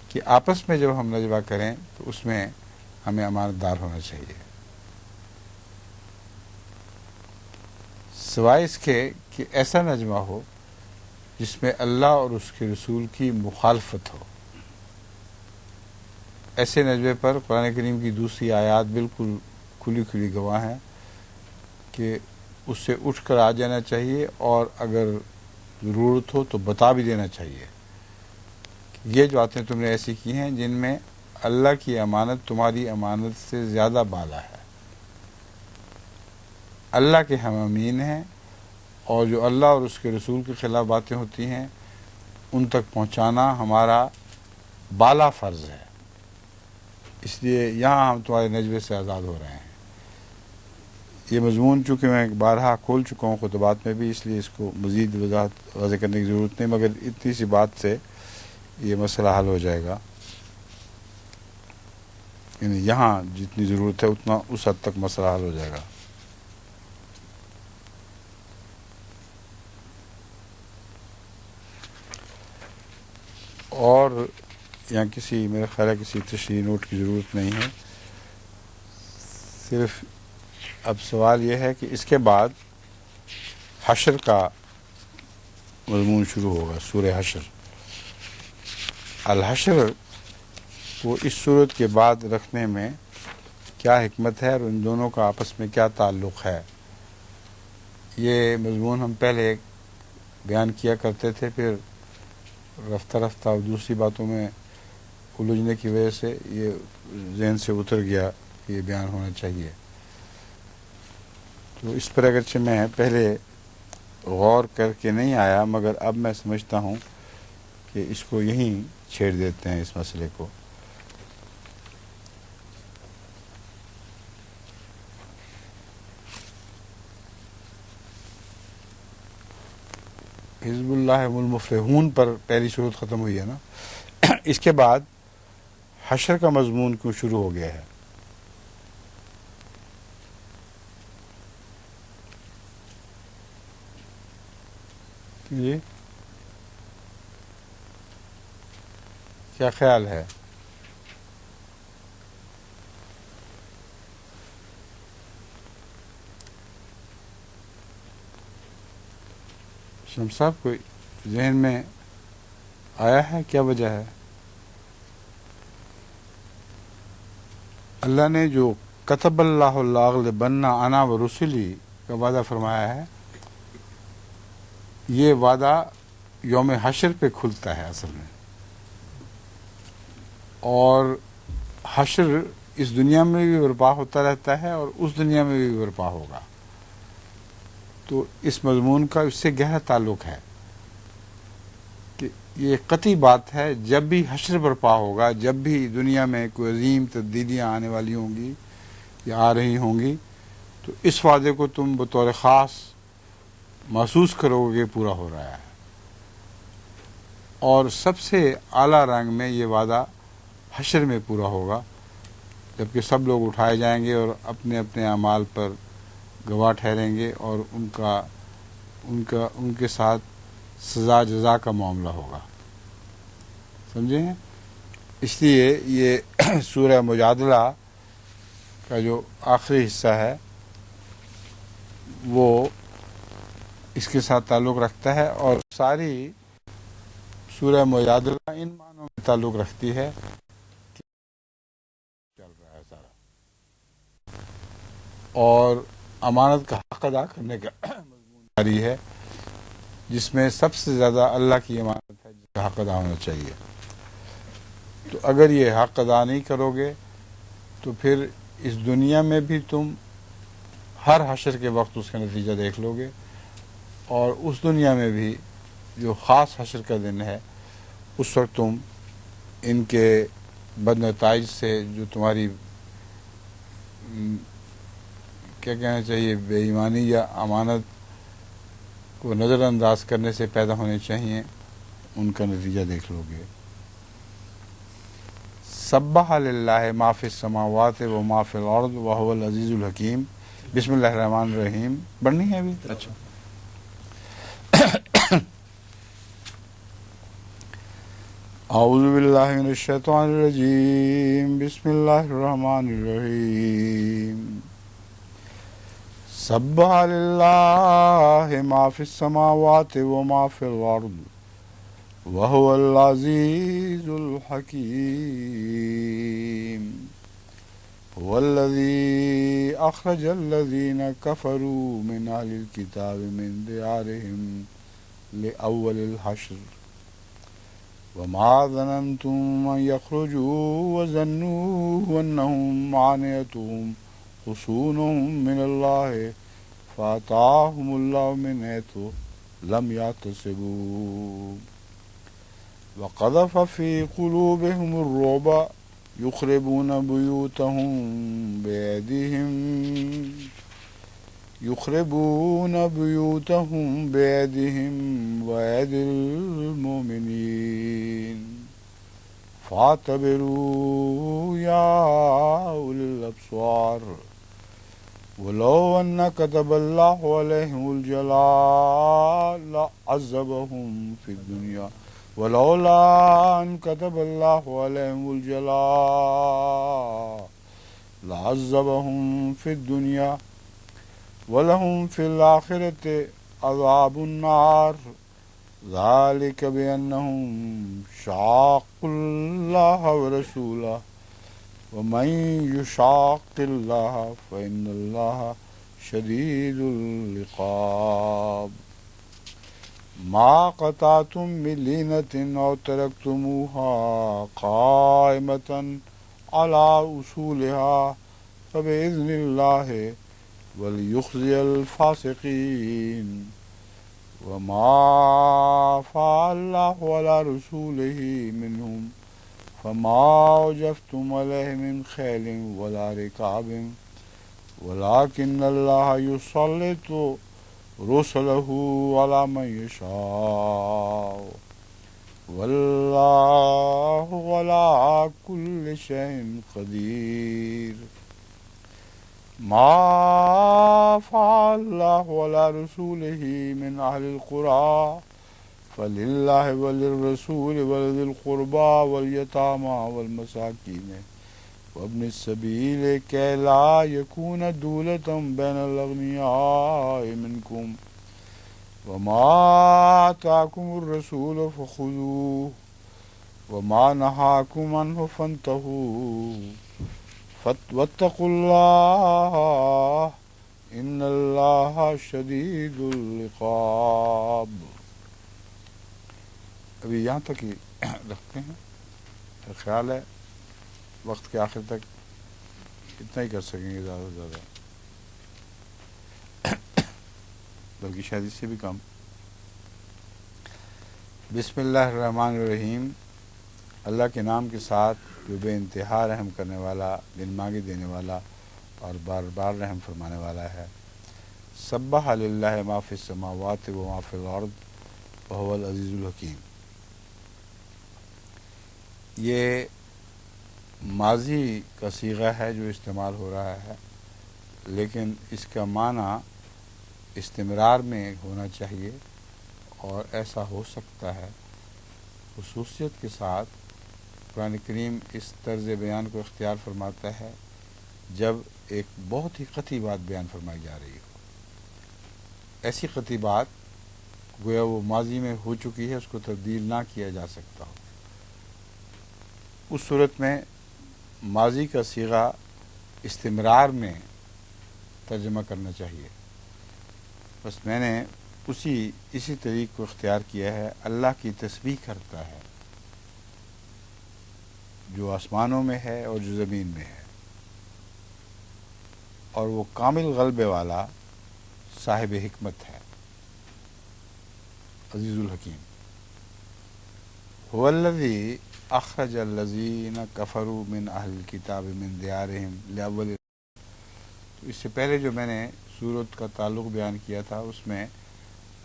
S1: کہ آپس میں جب ہم نجوہ کریں تو اس میں ہمیں امانت دار ہونا چاہیے، سوائے اس کے کہ ایسا نجوہ ہو جس میں اللہ اور اس کے رسول کی مخالفت ہو۔ ایسے نجوے پر قرآن کریم کی دوسری آیات بالکل کھلی کھلی گواہ ہیں کہ اس سے اٹھ کر آ جانا چاہیے، اور اگر ضرورت ہو تو بتا بھی دینا چاہیے کہ یہ جو باتیں تم نے ایسی کی ہیں جن میں اللہ کی امانت تمہاری امانت سے زیادہ بالا ہے، اللہ کے ہم امین ہیں، اور جو اللہ اور اس کے رسول کے خلاف باتیں ہوتی ہیں ان تک پہنچانا ہمارا بالا فرض ہے، اس لیے یہاں ہم تمہارے نجوے سے آزاد ہو رہے ہیں۔ یہ مضمون چونکہ میں بارہا کھول چکا ہوں خطبات میں بھی، اس لیے اس کو مزید واضح کرنے کی ضرورت نہیں، مگر اتنی سی بات سے یہ مسئلہ حل ہو جائے گا، یعنی یہاں جتنی ضرورت ہے اتنا اس حد تک مسئلہ حل ہو جائے گا۔ اور یہاں میرا خیال ہے کسی تشریح نوٹ کی ضرورت نہیں ہے، صرف اب سوال یہ ہے کہ اس کے بعد حشر کا مضمون شروع ہوگا، سورہ حشر۔ الحشر کو اس صورت کے بعد رکھنے میں کیا حکمت ہے اور ان دونوں کا آپس میں کیا تعلق ہے، یہ مضمون ہم پہلے بیان کیا کرتے تھے، پھر رفتہ رفتہ اور دوسری باتوں میں الجھنے کی وجہ سے یہ ذہن سے اتر گیا کہ یہ بیان ہونا چاہیے۔ تو اس پر اگرچہ میں پہلے غور کر کے نہیں آیا، مگر اب میں سمجھتا ہوں کہ اس کو یہیں چھیڑ دیتے ہیں اس مسئلے کو۔ حزب اللہ هم المفلحون پر پہلی صورت ختم ہوئی ہے نا، اس کے بعد حشر کا مضمون کیوں شروع ہو گیا ہے؟ جی کیا خیال ہے؟ شمس صاحب کوئی ذہن میں آیا ہے کیا وجہ ہے؟ اللہ نے جو کتب اللہ لاغلبن انا ورسلی کا وعدہ فرمایا ہے، یہ وعدہ یوم حشر پہ کھلتا ہے اصل میں، اور حشر اس دنیا میں بھی برپا ہوتا رہتا ہے اور اس دنیا میں بھی برپا ہوگا، تو اس مضمون کا اس سے گہرا تعلق ہے کہ یہ قطعی بات ہے، جب بھی حشر برپا ہوگا، جب بھی دنیا میں کوئی عظیم تبدیلیاں آنے والی ہوں گی یا آ رہی ہوں گی، تو اس وعدے کو تم بطور خاص محسوس کرو گے کہ پورا ہو رہا ہے. اور سب سے اعلیٰ رنگ میں یہ وعدہ حشر میں پورا ہوگا، جبکہ سب لوگ اٹھائے جائیں گے اور اپنے اپنے اعمال پر گواہ ٹھہریں گے، اور ان کے ساتھ سزا جزا کا معاملہ ہوگا. سمجھے ہیں؟ اس لیے یہ سورہ مجادلہ کا جو آخری حصہ ہے وہ اس کے ساتھ تعلق رکھتا ہے، اور ساری سورہ مجادلہ ان معنوں میں تعلق رکھتی ہے کہ چل رہا ہے سارا، اور امانت کا حق ادا کرنے کا مضمون جاری ہے، جس میں سب سے زیادہ اللہ کی امانت ہے جس کا حق ادا ہونا چاہیے. تو اگر یہ حق ادا نہیں کرو گے تو پھر اس دنیا میں بھی تم ہر حشر کے وقت اس کا نتیجہ دیکھ لو گے، اور اس دنیا میں بھی جو خاص حشر کا دن ہے اس وقت تم ان کے بد نتائج سے جو تمہاری کیا کہنا چاہیے بے ایمانی یا امانت کو نظر انداز کرنے سے پیدا ہونے چاہیے، ان کا نتیجہ دیکھ لو گے. سبح للہ ما فی السماوات و ما فی الارض وهو العزیز الحکیم. بسم اللہ الرحمن الرحیم پڑھنی ہے ابھی؟ اچھا. اعوذ باللہ من الشیطان الرجیم. بسم اللہ الرحمن الرحیم. سبح للہ ما فی السماوات و ما فی الارض وهو العزیز الحکیم. هو الذی اخرج الذین کفروا من اہل الکتاب من دیارهم لأول الحشر وما ظننتم ان يخرجوا وظنوا انهم مانعتهم حصونهم من الله فأتاهم الله من حيث لم يحتسبوا وقذف في قلوبهم الرعب يخربون بيوتهم بأيديهم وأيدي المؤمنين فاعتبروا يا أولي الأبصار. ولو أن كتب الله عليهم الجلاء لعذبهم في الدنيا ولولا أن كتب الله عليهم الجلاء لعذبهم في الدنيا ولهم في الآخرة عذاب النار ذلك بأنهم شاقوا الله ورسوله ومن يشاق الله فإن الله شديد العقاب. ما قطعتم من لينة أو تركتموها قائمة على أصولها فبإذن الله وليخزي الفاسقين. وما فعل الله على رسوله منهم فما وجفتم عليه من خيل ولا ركاب ولكن الله يسلط رسله على من يشاء والله على كل شيء قدير. ما فعل الله على رسوله من أهل القرى فلله وللرسول ولذي القربى واليتامى والمساكين وابن السبيل كي لا يكون دولة بين الأغنياء منكم وما آتاكم الرسول فخذوه وما نهاكم عنه فانتهوا واتقوا الله إن الله شديد العقاب. ابھی یہاں تک ہی رکھتے ہیں. خیال ہے وقت کے آخر تک اتنا ہی کر سکیں گے، زیادہ سے زیادہ، بلکہ شاید اس سے بھی کم. بسم اللہ الرحمن الرحیم. اللہ کے نام کے ساتھ جو بے انتہا رحم کرنے والا، دل مانگی دینے والا اور بار بار رحم فرمانے والا ہے. سبح للہ ما فی السماوات و ما فی الارض وهو العزیز الحکیم. یہ ماضی کا صیغہ ہے جو استعمال ہو رہا ہے، لیکن اس کا معنی استمرار میں ہونا چاہیے، اور ایسا ہو سکتا ہے. خصوصیت کے ساتھ قرآن کریم اس طرز بیان کو اختیار فرماتا ہے جب ایک بہت ہی قطعی بات بیان فرمائی جا رہی ہو. ایسی قطعی بات گویا وہ ماضی میں ہو چکی ہے، اس کو تبدیل نہ کیا جا سکتا ہو. اس صورت میں ماضی کا صیغہ استمرار میں ترجمہ کرنا چاہیے. بس میں نے اسی طریق کو اختیار کیا ہے. اللہ کی تسبیح کرتا ہے جو آسمانوں میں ہے اور جو زمین میں ہے، اور وہ کامل غلبے والا صاحب حکمت ہے، عزیز الحکیم. هو الذی اخرج الذین کفروا من اہل الکتاب من دیارہم لاول. تو اس سے پہلے جو میں نے سورت کا تعلق بیان کیا تھا، اس میں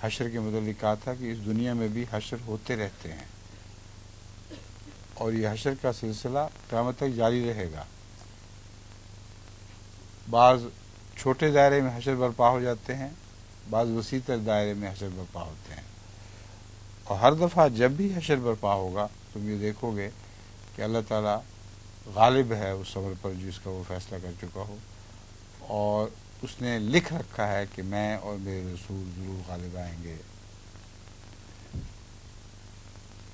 S1: حشر کے متعلق کہا تھا کہ اس دنیا میں بھی حشر ہوتے رہتے ہیں، اور یہ حشر کا سلسلہ قیامت تک جاری رہے گا. بعض چھوٹے دائرے میں حشر برپا ہو جاتے ہیں، بعض وسیع تر دائرے میں حشر برپا ہوتے ہیں، اور ہر دفعہ جب بھی حشر برپا ہوگا تم یہ دیکھو گے کہ اللہ تعالیٰ غالب ہے اس امر پر جس کا وہ فیصلہ کر چکا ہو، اور اس نے لکھ رکھا ہے کہ میں اور میرے رسول ضرور غالب آئیں گے.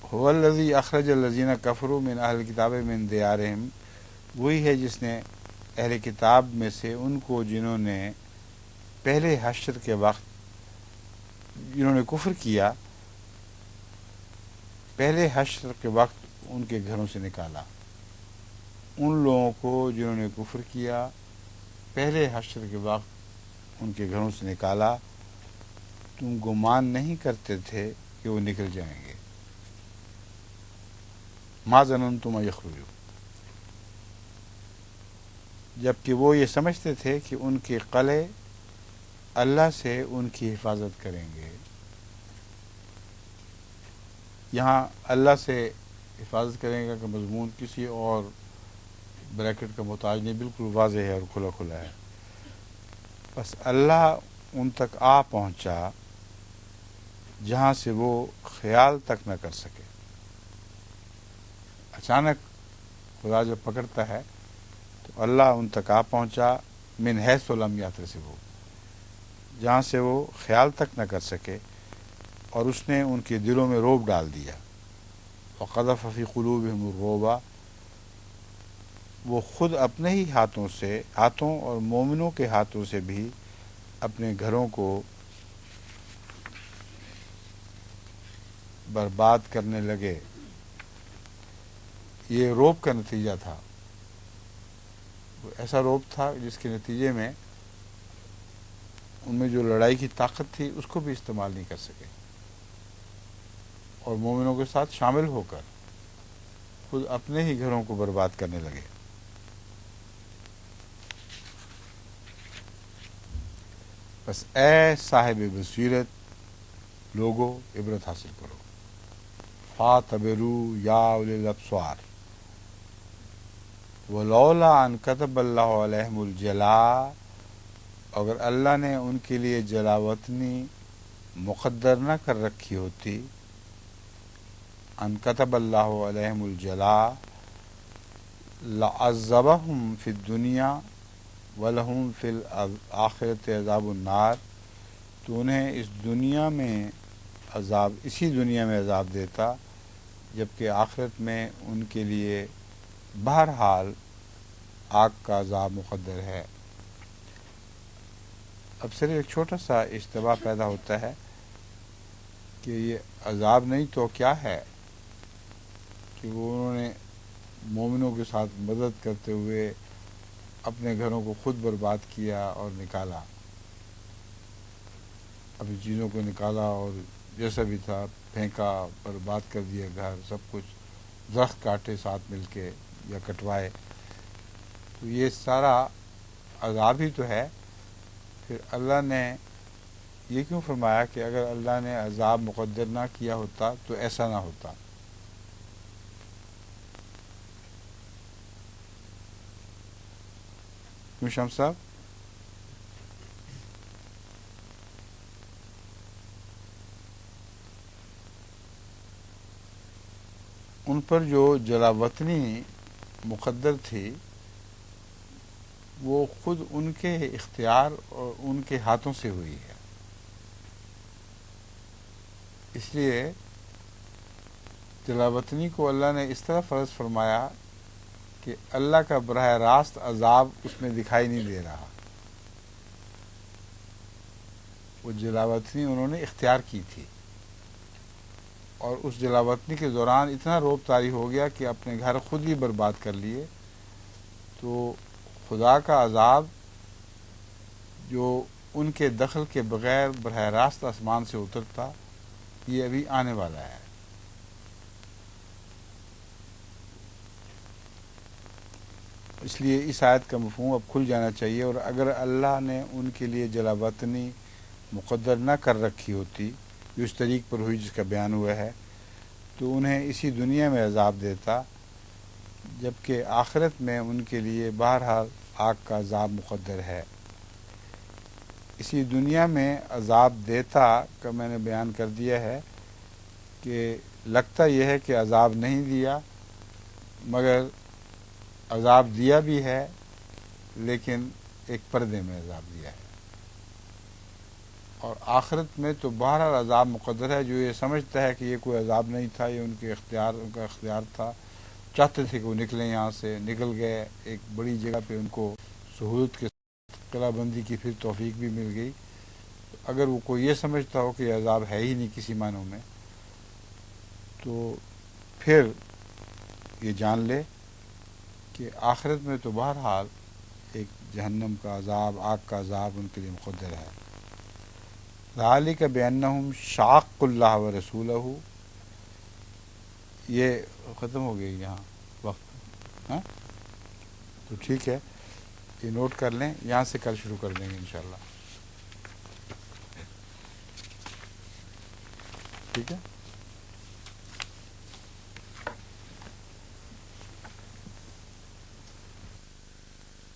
S1: هو الذی اخرج الذین کفروا من اہل الکتاب من دیارہم، وہی ہے جس نے اہل کتاب میں سے ان کو جنہوں نے پہلے حشر کے وقت جنہوں نے کفر کیا، پہلے حشر کے وقت ان کے گھروں سے نکالا. ان لوگوں کو جنہوں نے کفر کیا پہلے حشر کے وقت ان کے گھروں سے نکالا، تم گمان نہیں کرتے تھے کہ وہ نکل جائیں گے. ما ظننتم ان یخرجوا، جبکہ وہ یہ سمجھتے تھے کہ ان کے قلعے اللہ سے ان کی حفاظت کریں گے. یہاں اللہ سے حفاظت کریں گا کہ مضمون کسی اور بریکٹ کا محتاج نہیں، بالکل واضح ہے اور کھلا کھلا ہے. بس اللہ ان تک آ پہنچا جہاں سے وہ خیال تک نہ کر سکے. اچانک خدا جب پکڑتا ہے تو اللہ ان تک آ پہنچا من حیث لم یحتسبوا، جہاں سے وہ خیال تک نہ کر سکے، اور اس نے ان کے دلوں میں رعب ڈال دیا. وقذف فی قلوبہم الرعب، وہ خود اپنے ہی ہاتھوں اور مومنوں کے ہاتھوں سے بھی اپنے گھروں کو برباد کرنے لگے. یہ رعب کا نتیجہ تھا، ایسا رعب تھا جس کے نتیجے میں ان میں جو لڑائی کی طاقت تھی اس کو بھی استعمال نہیں کر سکے، اور مومنوں کے ساتھ شامل ہو کر خود اپنے ہی گھروں کو برباد کرنے لگے. بس اے صاحب بصیرت، لوگو عبرت حاصل کرو. فاعتبروا یا اولی الابصار ولولا ان كتب اللہ علیہم الجلاء، اگر اللہ نے ان کے لیے جلاوطنی مقدر نہ کر رکھی ہوتی، ان كتب اللہ علیہم الجلاء لعذبہم فی الدنیا ولہم فی الآخرۃ عذاب النار، تو انہیں اس دنیا میں عذاب، اسی دنیا میں عذاب دیتا، جبکہ آخرت میں ان کے لیے بہرحال آگ کا عذاب مقدر ہے. اب صرف ایک چھوٹا سا اشتباہ پیدا ہوتا ہے کہ یہ عذاب نہیں تو کیا ہے، کہ وہ انہوں نے مومنوں کے ساتھ مدد کرتے ہوئے اپنے گھروں کو خود برباد کیا اور نکالا، اپنی چیزوں کو نکالا اور جیسا بھی تھا پھینکا، برباد کر دیا گھر، سب کچھ، درخت کاٹے ساتھ مل کے یا کٹوائے. تو یہ سارا عذاب ہی تو ہے. پھر اللہ نے یہ کیوں فرمایا کہ اگر اللہ نے عذاب مقدر نہ کیا ہوتا تو ایسا نہ ہوتا؟ کیوں شمس صاحب؟ ان پر جو جلاوطنی مقدر تھی وہ خود ان کے اختیار اور ان کے ہاتھوں سے ہوئی ہے، اس لیے جلاوطنی کو اللہ نے اس طرح فرض فرمایا کہ اللہ کا براہ راست عذاب اس میں دکھائی نہیں دے رہا، وہ جلاوطنی انہوں نے اختیار کی تھی، اور اس جلاوطنی کے دوران اتنا روب طاری ہو گیا کہ اپنے گھر خود ہی برباد کر لیے، تو خدا کا عذاب جو ان کے دخل کے بغیر براہ راست آسمان سے اترتا یہ ابھی آنے والا ہے۔ اس لیے اس آیت کا مفہوم اب کھل جانا چاہیے، اور اگر اللہ نے ان کے لیے جلاوطنی مقدر نہ کر رکھی ہوتی جو اس طریق پر ہوئی جس کا بیان ہوا ہے تو انہیں اسی دنیا میں عذاب دیتا، جبکہ آخرت میں ان کے لیے بہرحال آگ کا عذاب مقدر ہے۔ اسی دنیا میں عذاب دیتا کا میں نے بیان کر دیا ہے کہ لگتا یہ ہے کہ عذاب نہیں دیا، مگر عذاب دیا بھی ہے لیکن ایک پردے میں عذاب دیا ہے، اور آخرت میں تو بہرحال عذاب مقدر ہے۔ جو یہ سمجھتا ہے کہ یہ کوئی عذاب نہیں تھا، یہ ان کا اختیار تھا، چاہتے تھے کہ وہ نکلیں، یہاں سے نکل گئے، ایک بڑی جگہ پہ ان کو سہولت کے قلعہ بندی کی پھر توفیق بھی مل گئی۔ اگر وہ کوئی یہ سمجھتا ہو کہ یہ عذاب ہے ہی نہیں کسی معنوں میں، تو پھر یہ جان لے کہ آخرت میں تو بہرحال ایک جہنم کا عذاب، آگ کا عذاب ان کے لیے مقدر ہے۔ ذالک بأنہم شاقوا اللہ ورسولہ، یہ ختم ہو گئی یہاں وقت، ہاں تو ٹھیک ہے، یہ نوٹ کر لیں، یہاں سے کل شروع کر دیں گے انشاءاللہ، ٹھیک ہے۔